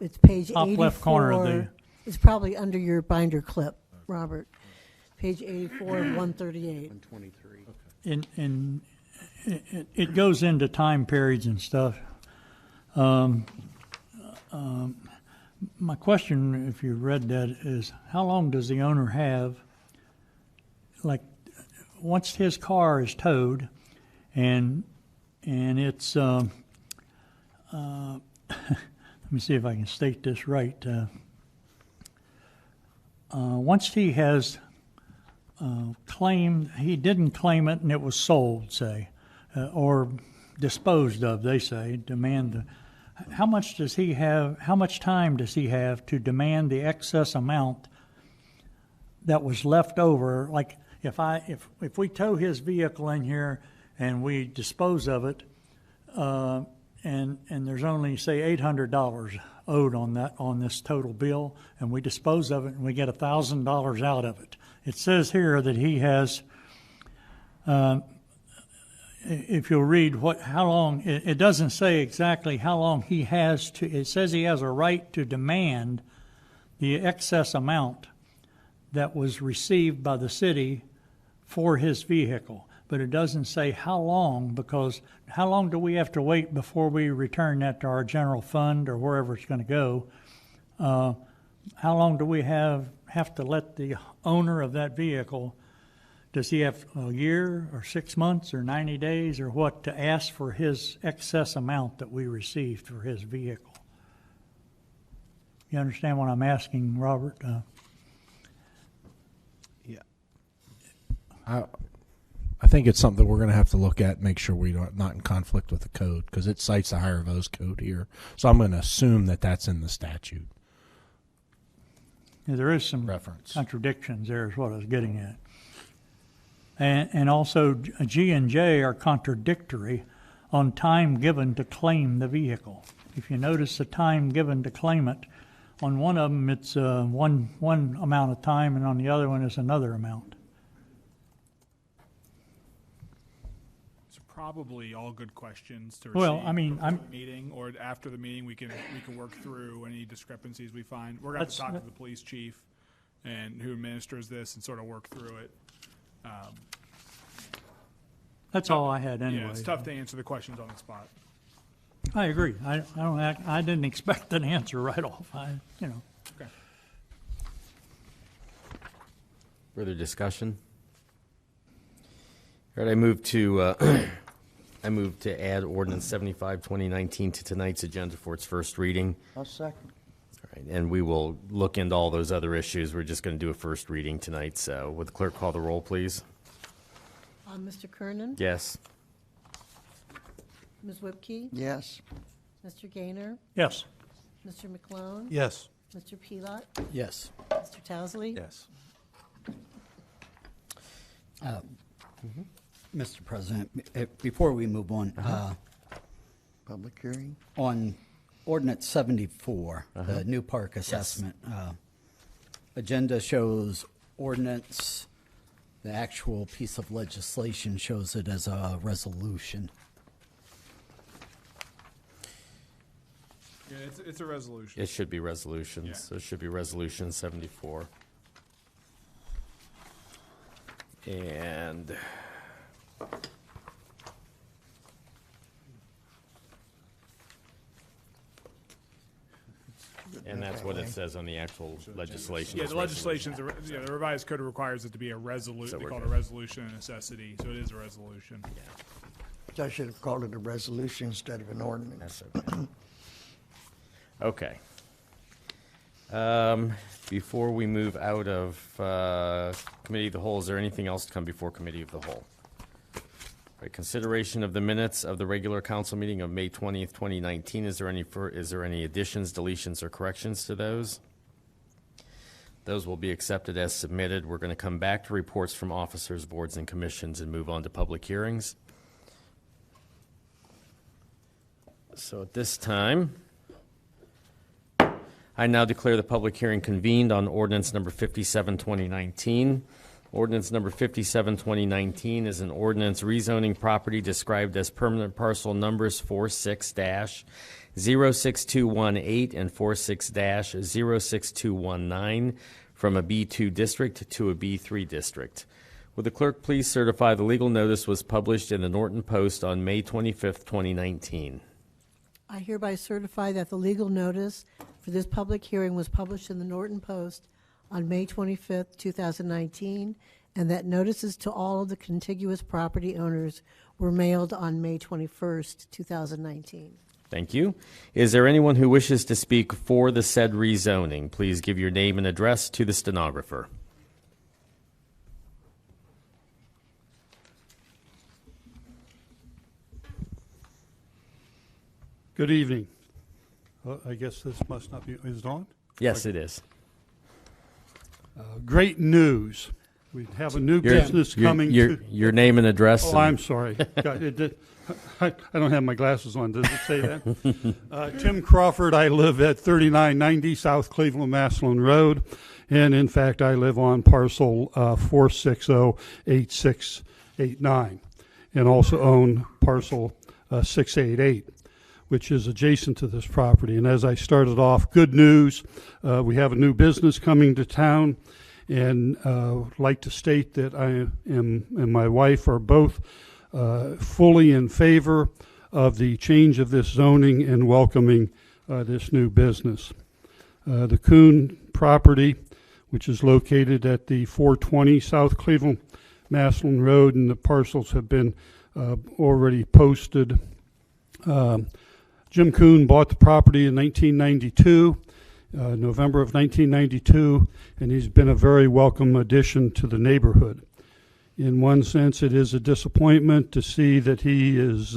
[SPEAKER 7] It's page
[SPEAKER 5] Top
[SPEAKER 7] 84.
[SPEAKER 5] left corner of the.
[SPEAKER 7] It's probably under your binder clip, Robert. Page 84 of 138.
[SPEAKER 8] 123.
[SPEAKER 5] And it goes into time periods and stuff. My question, if you read that, is how long does the owner have, like, once his car is towed and it's, let me see if I can state this right. Once he has claimed, he didn't claim it and it was sold, say, or disposed of, they say, how much does he have, how much time does he have to demand the excess amount that was left over? Like, if we tow his vehicle in here and we dispose of it, and there's only, say, $800 owed on this total bill, and we dispose of it and we get $1,000 out of it. It says here that he has, if you'll read how long, it doesn't say exactly how long he has to, it says he has a right to demand the excess amount that was received by the city for his vehicle. But it doesn't say how long, because how long do we have to wait before we return that to our general fund or wherever it's going to go? How long do we have to let the owner of that vehicle, does he have a year or 6 months or 90 days or what to ask for his excess amount that we received for his vehicle? You understand what I'm asking, Robert?
[SPEAKER 3] I think it's something that we're going to have to look at, make sure we're not in conflict with the code, because it cites the higher votes code here. So I'm going to assume that that's in the statute.
[SPEAKER 5] Yeah, there is some
[SPEAKER 3] Reference.
[SPEAKER 5] contradictions there is what I was getting at. And also G and J are contradictory on time given to claim the vehicle. If you notice the time given to claim it, on one of them it's one amount of time, and on the other one is another amount.
[SPEAKER 6] Probably all good questions to
[SPEAKER 5] Well,
[SPEAKER 6] receive
[SPEAKER 5] I mean,
[SPEAKER 6] before
[SPEAKER 5] I'm-
[SPEAKER 6] the meeting, or after the meeting, we can work through any discrepancies we find. We're going to talk to the police chief and who administers this and sort of work through it.
[SPEAKER 5] That's all I had anyway.
[SPEAKER 6] Yeah, it's tough to answer the questions on the spot.
[SPEAKER 5] I agree. I didn't expect an answer right off.
[SPEAKER 6] Okay.
[SPEAKER 1] Further discussion? All right, I move to add ordinance 75, 2019 to tonight's agenda for its first reading.
[SPEAKER 2] I'll second.
[SPEAKER 1] All right, and we will look into all those other issues. We're just going to do a first reading tonight. So would the clerk call the roll, please?
[SPEAKER 7] Mr. Kernan?
[SPEAKER 1] Yes.
[SPEAKER 7] Ms. Whipke?
[SPEAKER 2] Yes.
[SPEAKER 7] Mr. Gaynor?
[SPEAKER 5] Yes.
[SPEAKER 7] Mr. McClone?
[SPEAKER 9] Yes.
[SPEAKER 7] Mr. Pelot?
[SPEAKER 8] Yes.
[SPEAKER 7] Mr. Towesley?
[SPEAKER 4] Yes.
[SPEAKER 8] Mr. President, before we move on,
[SPEAKER 2] Public hearing?
[SPEAKER 8] on ordinance 74, the new park assessment, agenda shows ordinance, the actual piece of legislation shows it as a resolution.
[SPEAKER 6] Yeah, it's a resolution.
[SPEAKER 1] It should be resolutions.
[SPEAKER 6] Yeah.
[SPEAKER 1] So it should be resolution 74. And that's what it says on the actual legislation.
[SPEAKER 6] Yeah,
[SPEAKER 1] It's
[SPEAKER 6] the legislation's, the revised code requires it to be a resolution.
[SPEAKER 1] So
[SPEAKER 6] They
[SPEAKER 1] we're
[SPEAKER 6] call it a
[SPEAKER 1] good.
[SPEAKER 6] resolution of necessity, so it is a resolution.
[SPEAKER 2] I should have called it a resolution instead of an ordinance.
[SPEAKER 1] That's okay. Before we move out of Committee of the Whole, is there anything else to come before Committee of the Whole? Right, consideration of the minutes of the regular council meeting of May 20th, 2019. Is there any additions, deletions, or corrections to those? Those will be accepted as submitted. We're going to come back to reports from officers, boards, and commissions and move on to public hearings. So at this time, I now declare the public hearing convened on ordinance number 57, 2019. Ordinance number 57, 2019 is an ordinance rezoning property described as permanent parcel numbers 46-06218 and 46-06219 from a B2 district to a B3 district. Would the clerk please certify the legal notice was published in the Norton Post on May 25th, 2019?
[SPEAKER 7] I hereby certify that the legal notice for this public hearing was published in the Norton Post on May 25th, 2019, and that notices to all of the contiguous property owners were mailed on May 21st, 2019.
[SPEAKER 1] Thank you. Is there anyone who wishes to speak for the said rezoning? Please give your name and address to the stenographer.
[SPEAKER 11] Good evening. I guess this must not be, is it on?
[SPEAKER 1] Yes, it is.
[SPEAKER 11] Great news. We have a new business coming to.
[SPEAKER 1] Your name and address.
[SPEAKER 11] Oh, I'm sorry. God, I don't have my glasses on. Does it say that? Tim Crawford. I live at 3990 South Cleveland Maslin Road. And in fact, I live on parcel 4608689 and also own parcel 688, which is adjacent to this property. And as I started off, good news. We have a new business coming to town. And like to state that I am and my wife are both fully in favor of the change of this zoning and welcoming this new business. The Kuhn property, which is located at the 420 South Cleveland Maslin Road, and the parcels have been already posted. Jim Kuhn bought the property in 1992. November of 1992, and he's been a very welcome addition to the neighborhood. In one sense, it is a disappointment to see that he is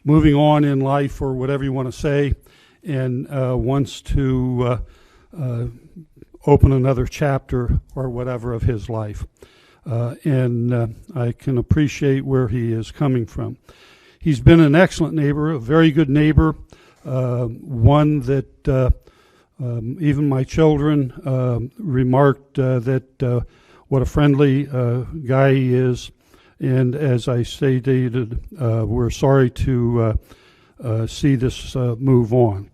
[SPEAKER 11] moving on in life, or whatever you want to say, and wants to open another chapter or whatever of his life. And I can appreciate where he is coming from. He's been an excellent neighbor, a very good neighbor, one that even my children remarked that what a friendly guy he is. And as I stated, we're sorry to see this move on.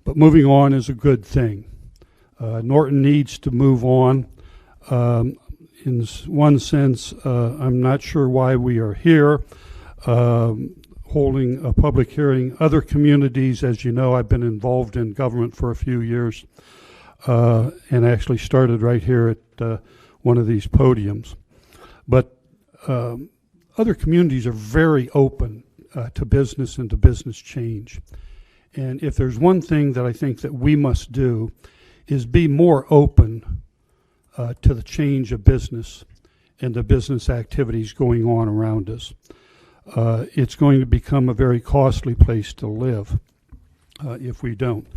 [SPEAKER 11] But moving on is a good thing. Norton needs to move on. In one sense, I'm not sure why we are here. Holding a public hearing. Other communities, as you know, I've been involved in government for a few years and actually started right here at one of these podiums. But other communities are very open to business and to business change. And if there's one thing that I think that we must do is be more open to the change of business and the business activities going on around us. It's going to become a very costly place to live if we don't.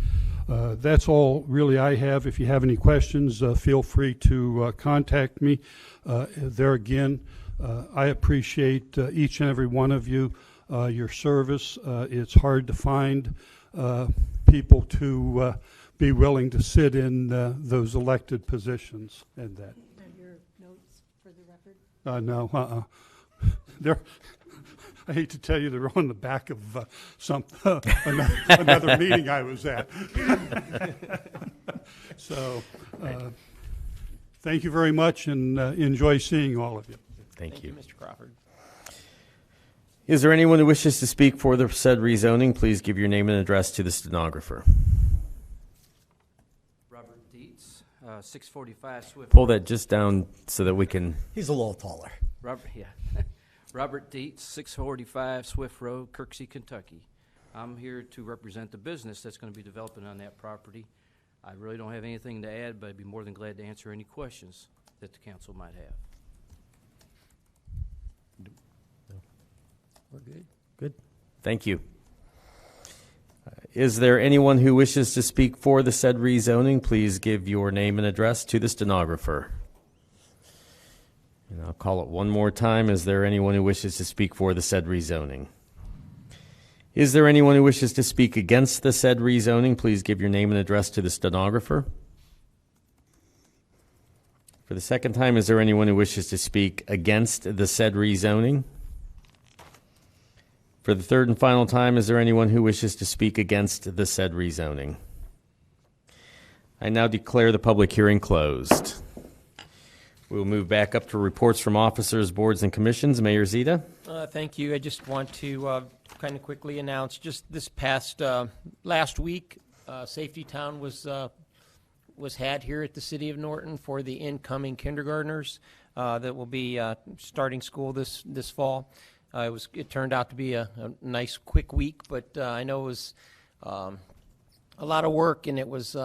[SPEAKER 11] That's all really I have. If you have any questions, feel free to contact me. There again, I appreciate each and every one of you, your service. It's hard to find people to be willing to sit in those elected positions and that.
[SPEAKER 7] Have your notes for the record?
[SPEAKER 11] No, they're. I hate to tell you, they're on the back of another meeting I was at. So, thank you very much, and enjoy seeing all of you.
[SPEAKER 1] Thank you.
[SPEAKER 10] Mr. Crawford.
[SPEAKER 1] Is there anyone who wishes to speak for the said rezoning? Please give your name and address to the stenographer.
[SPEAKER 12] Robert Dietz, 645 Swift.
[SPEAKER 1] Pull that just down so that we can.
[SPEAKER 8] He's a little taller.
[SPEAKER 12] Robert Dietz, 645 Swift Road, Kirksey, Kentucky. I'm here to represent the business that's going to be developing on that property. I really don't have anything to add, but I'd be more than glad to answer any questions that the council might have.
[SPEAKER 10] We're good.
[SPEAKER 1] Good. Thank you. Is there anyone who wishes to speak for the said rezoning? Please give your name and address to the stenographer. And I'll call it one more time. Is there anyone who wishes to speak for the said rezoning? Is there anyone who wishes to speak against the said rezoning? Please give your name and address to the stenographer. For the second time, is there anyone who wishes to speak against the said rezoning? For the third and final time, is there anyone who wishes to speak against the said rezoning? I now declare the public hearing closed. We'll move back up to reports from officers, boards, and commissions. Mayor Zita.
[SPEAKER 10] Thank you. I just want to kind of quickly announce, just this past last week, Safety Town was had here at the City of Norton for the incoming kindergartners that will be starting school this fall. It turned out to be a nice, quick week, but I know it was a lot of work, and it was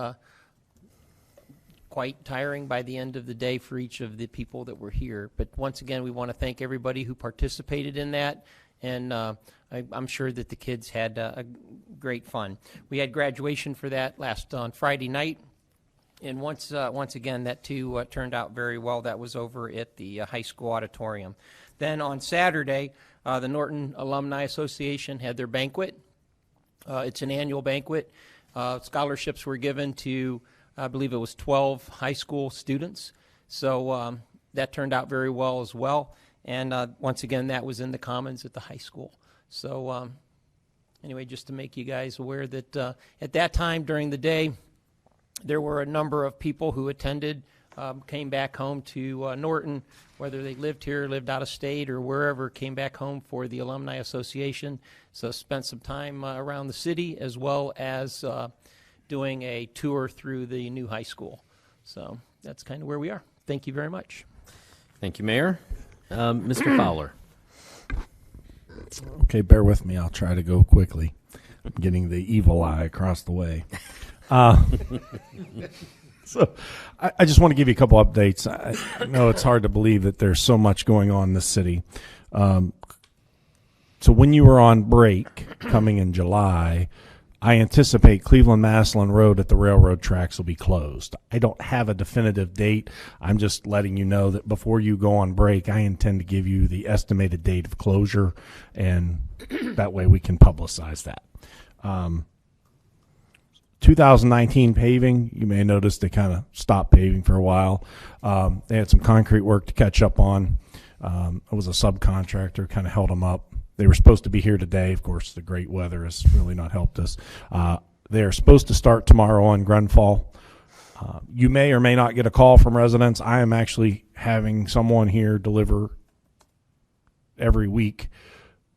[SPEAKER 10] quite tiring by the end of the day for each of the people that were here. But once again, we want to thank everybody who participated in that, and I I'm sure that the kids had a great fun. We had graduation for that last on Friday night. And once again, that too turned out very well. That was over at the high school auditorium. Then on Saturday, the Norton Alumni Association had their banquet. It's an annual banquet. Scholarships were given to, I believe it was 12 high school students. So that turned out very well as well. And once again, that was in the Commons at the high school. So anyway, just to make you guys aware that at that time during the day, there were a number of people who attended, came back home to Norton, whether they lived here, lived out of state, or wherever, came back home for the Alumni Association. So spent some time around the city, as well as doing a tour through the new high school. So that's kind of where we are. Thank you very much.
[SPEAKER 1] Thank you, Mayor. Mr. Fowler.
[SPEAKER 3] Okay, bear with me. I'll try to go quickly. I'm getting the evil eye across the way. So I just want to give you a couple updates. I know it's hard to believe that there's so much going on in this city. So when you were on break coming in July, I anticipate Cleveland-Massillon Road at the railroad tracks will be closed. I don't have a definitive date. I'm just letting you know that before you go on break, I intend to give you the estimated date of closure, and that way we can publicize that. 2019 paving, you may notice they kind of stopped paving for a while. They had some concrete work to catch up on. It was a subcontractor, kind of held them up. They were supposed to be here today. Of course, the great weather has really not helped us. They are supposed to start tomorrow on Grenfell. You may or may not get a call from residents. I am actually having someone here deliver every week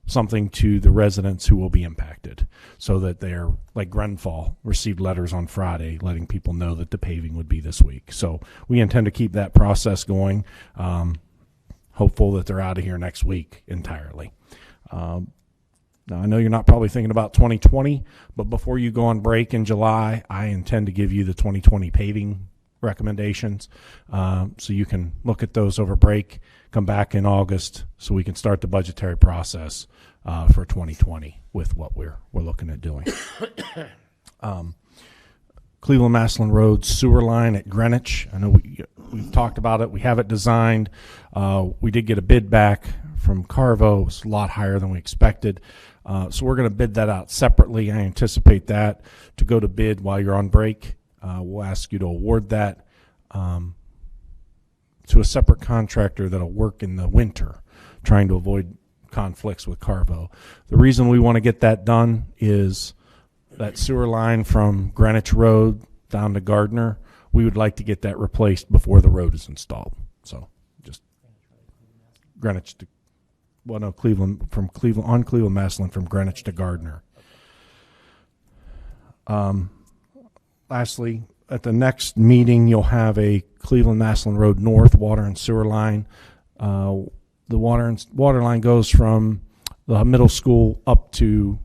[SPEAKER 3] something to the residents who will be impacted, so that they're, like Grenfell received letters on Friday letting people know that the paving would be this week. So we intend to keep that process going. Hopeful that they're out of here next week entirely. Now, I know you're not probably thinking about 2020, but before you go on break in July, I intend to give you the 2020 paving recommendations, so you can look at those over break, come back in August so we can start the budgetary process for 2020 with what we're looking at doing. Cleveland-Massillon Road sewer line at Greenwich. I know we've talked about it. We have it designed. We did get a bid back from Carvo. It was a lot higher than we expected. So we're going to bid that out separately. I anticipate that to go to bid while you're on break. We'll ask you to award that to a separate contractor that'll work in the winter, trying to avoid conflicts with Carvo. The reason we want to get that done is that sewer line from Greenwich Road down to Gardner, we would like to get that replaced before the road is installed. So just Greenwich to, well, no, Cleveland, from Cleveland, on Cleveland-Massillon from Greenwich to Gardner. Lastly, at the next meeting, you'll have a Cleveland-Massillon Road North water and sewer line. The water line goes from the middle school up to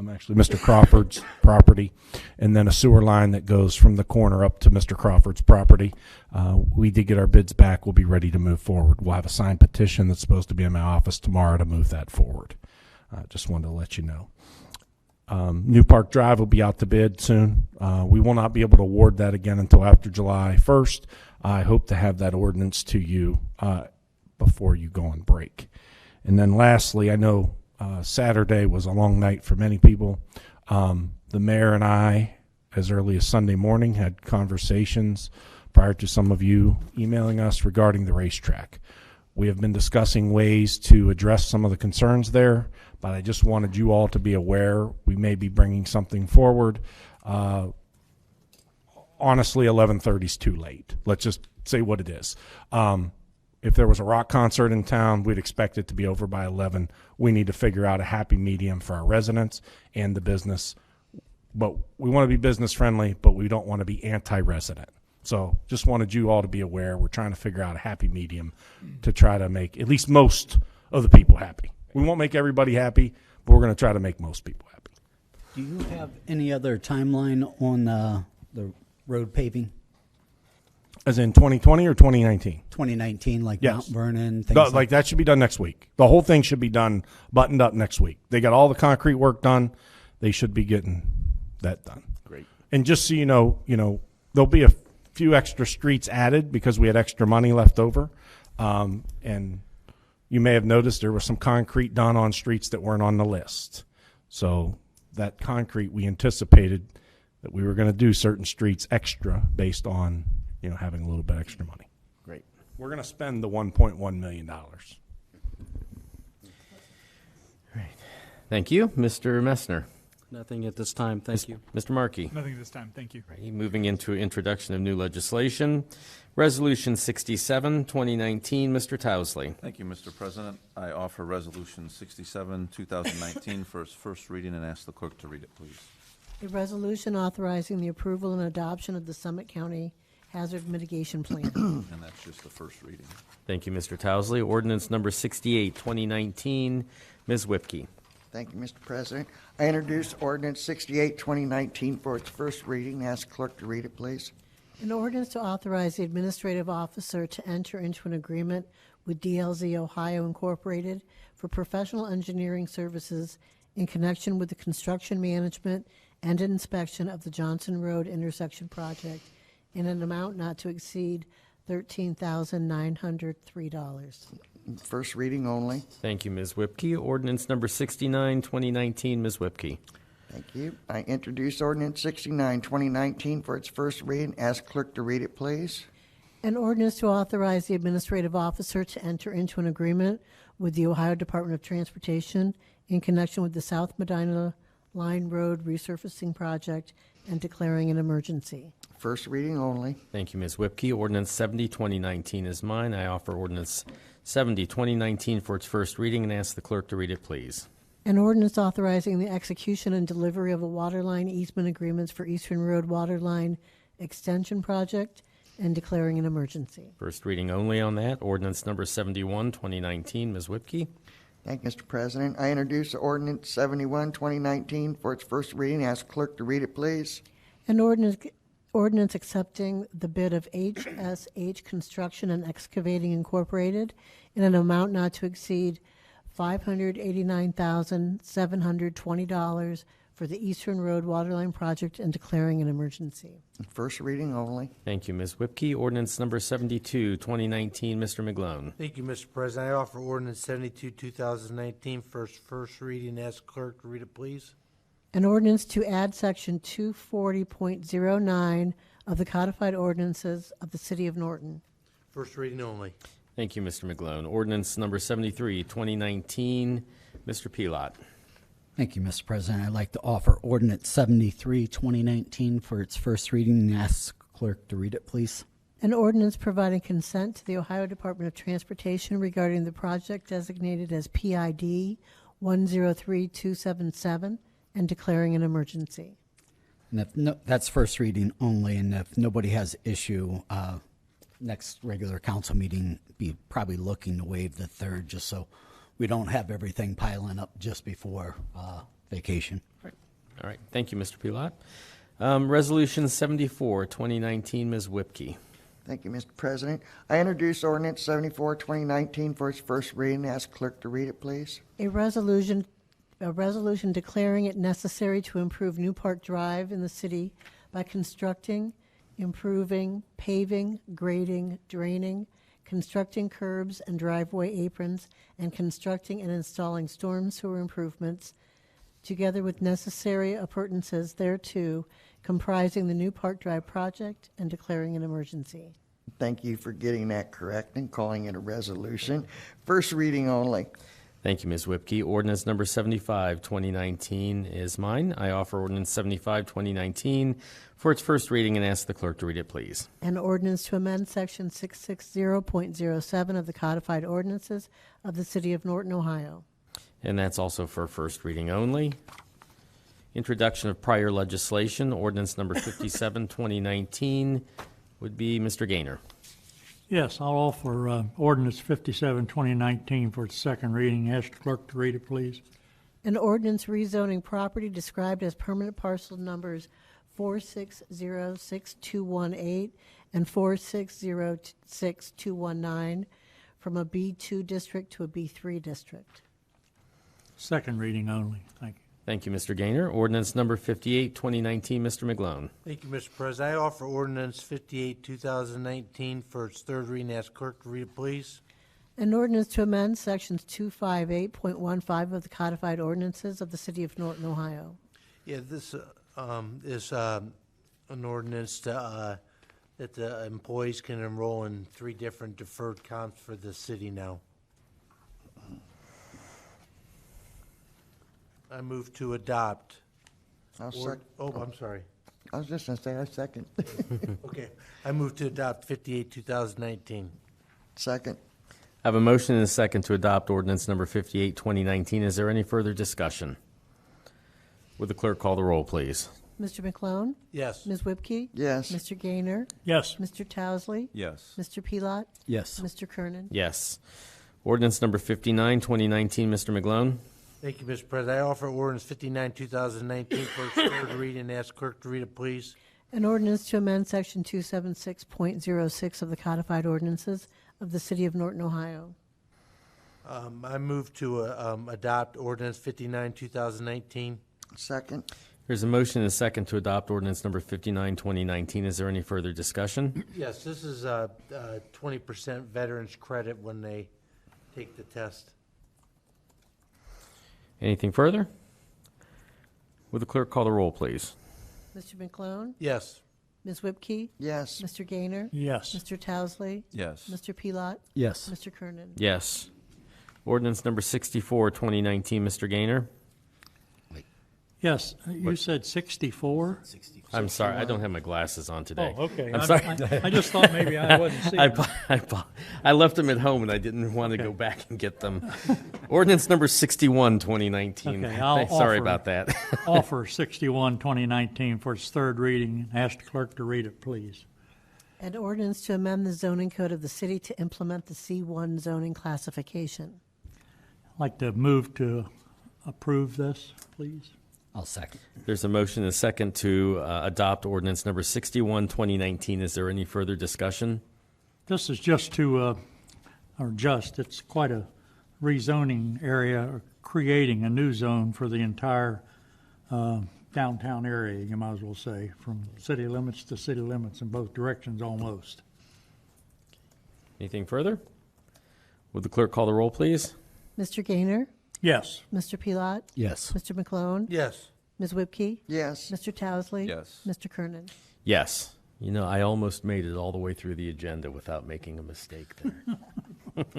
[SPEAKER 3] actually Mr. Crawford's property, and then a sewer line that goes from the corner up to Mr. Crawford's property. We did get our bids back. We'll be ready to move forward. We'll have a signed petition that's supposed to be in my office tomorrow to move that forward. Just wanted to let you know. New Park Drive will be out to bid soon. We will not be able to award that again until after July 1st. I hope to have that ordinance to you before you go on break. And then lastly, I know Saturday was a long night for many people. The mayor and I, as early as Sunday morning, had conversations prior to some of you emailing us regarding the racetrack. We have been discussing ways to address some of the concerns there, but I just wanted you all to be aware we may be bringing something forward. Honestly, 11:30 is too late. Let's just say what it is. If there was a rock concert in town, we'd expect it to be over by 11. We need to figure out a happy medium for our residents and the business. But we want to be business friendly, but we don't want to be anti-resident. So just wanted you all to be aware. We're trying to figure out a happy medium to try to make at least most of the people happy. We won't make everybody happy, but we're going to try to make most people happy.
[SPEAKER 8] Do you have any other timeline on the road paving?
[SPEAKER 3] As in 2020 or 2019?
[SPEAKER 8] 2019, like
[SPEAKER 3] Yes.
[SPEAKER 8] Mount Vernon, things
[SPEAKER 3] No,
[SPEAKER 8] like
[SPEAKER 3] like that should be done next week. The whole thing should be done, buttoned up next week. They got all the concrete work done. They should be getting that done.
[SPEAKER 1] Great.
[SPEAKER 3] And just so you know, there'll be a few extra streets added because we had extra money left over. And you may have noticed there was some concrete done on streets that weren't on the list. So that concrete, we anticipated that we were going to do certain streets extra based on, having a little bit extra money.
[SPEAKER 1] Great.
[SPEAKER 3] We're going to spend the $1.1 million.
[SPEAKER 1] Thank you. Mr. Messner.
[SPEAKER 12] Nothing at this time, thank you.
[SPEAKER 1] Mr. Markey.
[SPEAKER 6] Nothing this time. Thank you.
[SPEAKER 1] Right, moving into introduction of new legislation. Resolution 67, 2019. Mr. Towsley.
[SPEAKER 4] Thank you, Mr. President. I offer Resolution 67, 2019 for its first reading and ask the clerk to read it, please.
[SPEAKER 7] A resolution authorizing the approval and adoption of the Summit County Hazard Mitigation Plan.
[SPEAKER 4] And that's just the first reading.
[SPEAKER 1] Thank you, Mr. Towsley. Ordinance number 68, 2019. Ms. Whipke.
[SPEAKER 2] Thank you, Mr. President. I introduce ordinance 68, 2019 for its first reading. Ask clerk to read it, please.
[SPEAKER 7] An ordinance to authorize the administrative officer to enter into an agreement with DLZ Ohio Incorporated for professional engineering services in connection with the construction management and inspection of the Johnson Road intersection project in an amount not to exceed $13,903.
[SPEAKER 2] First reading only.
[SPEAKER 1] Thank you, Ms. Whipke. Ordinance number 69, 2019. Ms. Whipke.
[SPEAKER 2] Thank you. I introduce ordinance 69, 2019 for its first reading. Ask clerk to read it, please.
[SPEAKER 7] An ordinance to authorize the administrative officer to enter into an agreement with the Ohio Department of Transportation in connection with the South Medina Line Road resurfacing project and declaring an emergency.
[SPEAKER 2] First reading only.
[SPEAKER 1] Thank you, Ms. Whipke. Ordinance 70, 2019 is mine. I offer ordinance 70, 2019 for its first reading and ask the clerk to read it, please.
[SPEAKER 7] An ordinance authorizing the execution and delivery of a waterline easement agreements for Eastern Road Waterline Extension Project and declaring an emergency.
[SPEAKER 1] First reading only on that. Ordinance number 71, 2019. Ms. Whipke.
[SPEAKER 2] Thank you, Mr. President. I introduce ordinance 71, 2019 for its first reading. Ask clerk to read it, please.
[SPEAKER 7] An ordinance accepting the bid of HSH Construction and Excavating Incorporated in an amount not to exceed $589,720 for the Eastern Road Waterline Project and declaring an emergency.
[SPEAKER 2] First reading only.
[SPEAKER 1] Thank you, Ms. Whipke. Ordinance number 72, 2019. Mr. McGlone.
[SPEAKER 9] Thank you, Mr. President. I offer ordinance 72, 2019 for its first reading. Ask clerk to read it, please.
[SPEAKER 7] An ordinance to add section 240.09 of the codified ordinances of the City of Norton.
[SPEAKER 9] First reading only.
[SPEAKER 1] Thank you, Mr. McGlone. Ordinance number 73, 2019. Mr. Pelot.
[SPEAKER 8] Thank you, Mr. President. I'd like to offer ordinance 73, 2019 for its first reading and ask clerk to read it, please.
[SPEAKER 7] An ordinance providing consent to the Ohio Department of Transportation regarding the project designated as PID 103277 and declaring an emergency.
[SPEAKER 8] And if no, that's first reading only, and if nobody has issue, next regular council meeting, be probably looking to waive the third, just so we don't have everything piling up just before vacation.
[SPEAKER 1] All right. Thank you, Mr. Pelot. Resolution 74, 2019. Ms. Whipke.
[SPEAKER 2] Thank you, Mr. President. I introduce ordinance 74, 2019 for its first reading. Ask clerk to read it, please.
[SPEAKER 7] A resolution declaring it necessary to improve New Park Drive in the city by constructing, improving, paving, grading, draining, constructing curbs and driveway aprons, and constructing and installing storm sewer improvements, together with necessary appurtenances thereto, comprising the New Park Drive project and declaring an emergency.
[SPEAKER 2] Thank you for getting that correct and calling it a resolution. First reading only.
[SPEAKER 1] Thank you, Ms. Whipke. Ordinance number 75, 2019 is mine. I offer ordinance 75, 2019 for its first reading and ask the clerk to read it, please.
[SPEAKER 7] An ordinance to amend section 660.07 of the codified ordinances of the City of Norton, Ohio.
[SPEAKER 1] And that's also for first reading only. Introduction of prior legislation. Ordinance number 57, 2019 would be Mr. Gaynor.
[SPEAKER 5] Yes, I'll offer ordinance 57, 2019 for its second reading. Ask the clerk to read it, please.
[SPEAKER 7] An ordinance rezoning property described as permanent parcel numbers 4606218 and 4606219 from a B2 district to a B3 district.
[SPEAKER 5] Second reading only. Thank you.
[SPEAKER 1] Thank you, Mr. Gaynor. Ordinance number 58, 2019, Mr. McGlone.
[SPEAKER 9] Thank you, Mr. President. I offer ordinance 58, 2019 for its third reading. Ask clerk to read it, please.
[SPEAKER 7] An ordinance to amend sections 258.15 of the codified ordinances of the city of Norton, Ohio.
[SPEAKER 9] Yeah, this is an ordinance to, that the employees can enroll in 3 different deferred comps for the city now. I move to adopt.
[SPEAKER 2] I'll sec-
[SPEAKER 9] I'm sorry.
[SPEAKER 2] I was just going to say I second.
[SPEAKER 9] Okay. I move to adopt 58, 2019.
[SPEAKER 2] Second.
[SPEAKER 1] I have a motion and a second to adopt ordinance number 58, 2019. Is there any further discussion? Would the clerk call the roll, please?
[SPEAKER 7] Mr. McClone?
[SPEAKER 9] Yes.
[SPEAKER 7] Ms. Whipke?
[SPEAKER 2] Yes.
[SPEAKER 7] Mr. Gaynor?
[SPEAKER 5] Yes.
[SPEAKER 7] Mr. Towesley?
[SPEAKER 4] Yes.
[SPEAKER 7] Mr. Pelot?
[SPEAKER 8] Yes.
[SPEAKER 7] Mr. Kernan?
[SPEAKER 1] Yes. Ordinance number 59, 2019, Mr. McGlone.
[SPEAKER 9] Thank you, Mr. President. I offer ordinance 59, 2019 for its third reading. Ask clerk to read it, please.
[SPEAKER 7] An ordinance to amend section 276.06 of the codified ordinances of the city of Norton, Ohio.
[SPEAKER 9] I move to adopt ordinance 59, 2019.
[SPEAKER 2] Second.
[SPEAKER 1] There's a motion and a second to adopt ordinance number 59, 2019. Is there any further discussion?
[SPEAKER 9] Yes, this is 20% veterans credit when they take the test.
[SPEAKER 1] Anything further? Would the clerk call the roll, please?
[SPEAKER 7] Mr. McClone?
[SPEAKER 9] Yes.
[SPEAKER 7] Ms. Whipke?
[SPEAKER 2] Yes.
[SPEAKER 7] Mr. Gaynor?
[SPEAKER 5] Yes.
[SPEAKER 7] Mr. Towesley?
[SPEAKER 4] Yes.
[SPEAKER 7] Mr. Pelot?
[SPEAKER 8] Yes.
[SPEAKER 7] Mr. Kernan?
[SPEAKER 1] Yes. Ordinance number 64, 2019, Mr. Gaynor.
[SPEAKER 5] Yes. You said 64?
[SPEAKER 1] I'm sorry, I don't have my glasses on today.
[SPEAKER 5] Oh, okay.
[SPEAKER 1] I'm sorry.
[SPEAKER 5] I just thought maybe I wasn't seeing them.
[SPEAKER 1] I left them at home and I didn't want to go back and get them. Ordinance number 61, 2019.
[SPEAKER 5] Okay, I'll
[SPEAKER 1] Sorry
[SPEAKER 5] offer-
[SPEAKER 1] about that.
[SPEAKER 5] Offer 61, 2019 for its third reading. Ask the clerk to read it, please.
[SPEAKER 7] An ordinance to amend the zoning code of the city to implement the C1 zoning classification.
[SPEAKER 5] I'd like to move to approve this, please.
[SPEAKER 8] I'll second.
[SPEAKER 1] There's a motion and a second to adopt ordinance number 61, 2019. Is there any further discussion?
[SPEAKER 5] This is just to, it's quite a rezoning area, creating a new zone for the entire downtown area, you might as well say, from city limits to city limits in both directions almost.
[SPEAKER 1] Anything further? Would the clerk call the roll, please?
[SPEAKER 7] Mr. Gaynor?
[SPEAKER 5] Yes.
[SPEAKER 7] Mr. Pelot?
[SPEAKER 8] Yes.
[SPEAKER 7] Mr. McClone?
[SPEAKER 9] Yes.
[SPEAKER 7] Ms. Whipke?
[SPEAKER 2] Yes.
[SPEAKER 7] Mr. Towesley?
[SPEAKER 4] Yes.
[SPEAKER 7] Mr. Kernan?
[SPEAKER 1] Yes. You know, I almost made it all the way through the agenda without making a mistake there.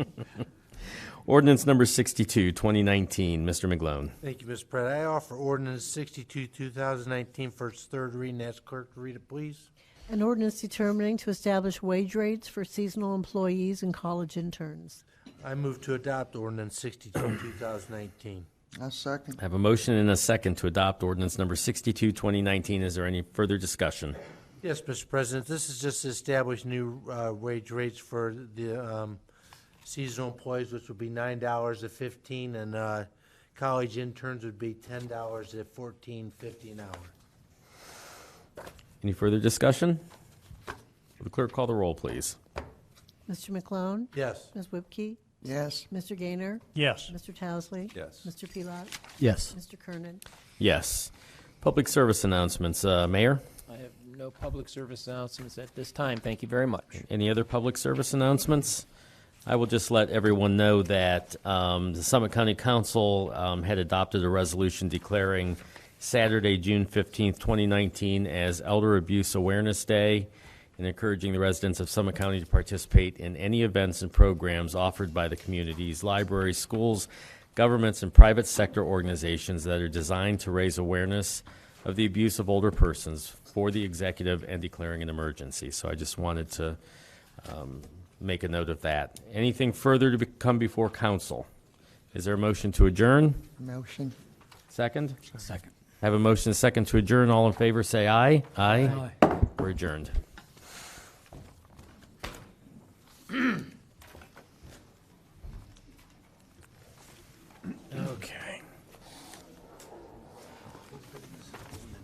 [SPEAKER 1] Ordinance number 62, 2019. Mr. McGlone.
[SPEAKER 9] Thank you, Mr. President. I offer ordinance 62, 2019 for its third reading. Ask clerk to read it, please.
[SPEAKER 7] An ordinance determining to establish wage rates for seasonal employees and college interns.
[SPEAKER 9] I move to adopt ordinance 62, 2019.
[SPEAKER 2] I'll second.
[SPEAKER 1] I have a motion and a second to adopt ordinance number 62, 2019. Is there any further discussion?
[SPEAKER 9] Yes, Mr. President, this is just to establish new wage rates for the seasonal employees, which would be $9 at 15, and college interns would be $10 at $14.50 an hour.
[SPEAKER 1] Any further discussion? Will the clerk call the roll, please?
[SPEAKER 7] Mr. McClone?
[SPEAKER 9] Yes.
[SPEAKER 7] Ms. Whipke?
[SPEAKER 2] Yes.
[SPEAKER 7] Mr. Gaynor?
[SPEAKER 5] Yes.
[SPEAKER 7] Mr. Towesley?
[SPEAKER 4] Yes.
[SPEAKER 7] Mr. Pelot?
[SPEAKER 8] Yes.
[SPEAKER 7] Mr. Kernan?
[SPEAKER 1] Yes. Public service announcements. Mayor,
[SPEAKER 10] I have no public service announcements at this time. Thank you very much.
[SPEAKER 1] any other public service announcements? I will just let everyone know that the Summit County Council had adopted a resolution declaring Saturday, June 15th, 2019 as Elder Abuse Awareness Day and encouraging the residents of Summit County to participate in any events and programs offered by the communities, libraries, schools, governments, and private sector organizations that are designed to raise awareness of the abuse of older persons for the executive and declaring an emergency. So I just wanted to make a note of that. Anything further to come before council? Is there a motion to adjourn?
[SPEAKER 2] Motion.
[SPEAKER 1] Second?
[SPEAKER 8] Second.
[SPEAKER 1] I have a motion and a second to adjourn. All in favor, say aye. Aye. We're adjourned.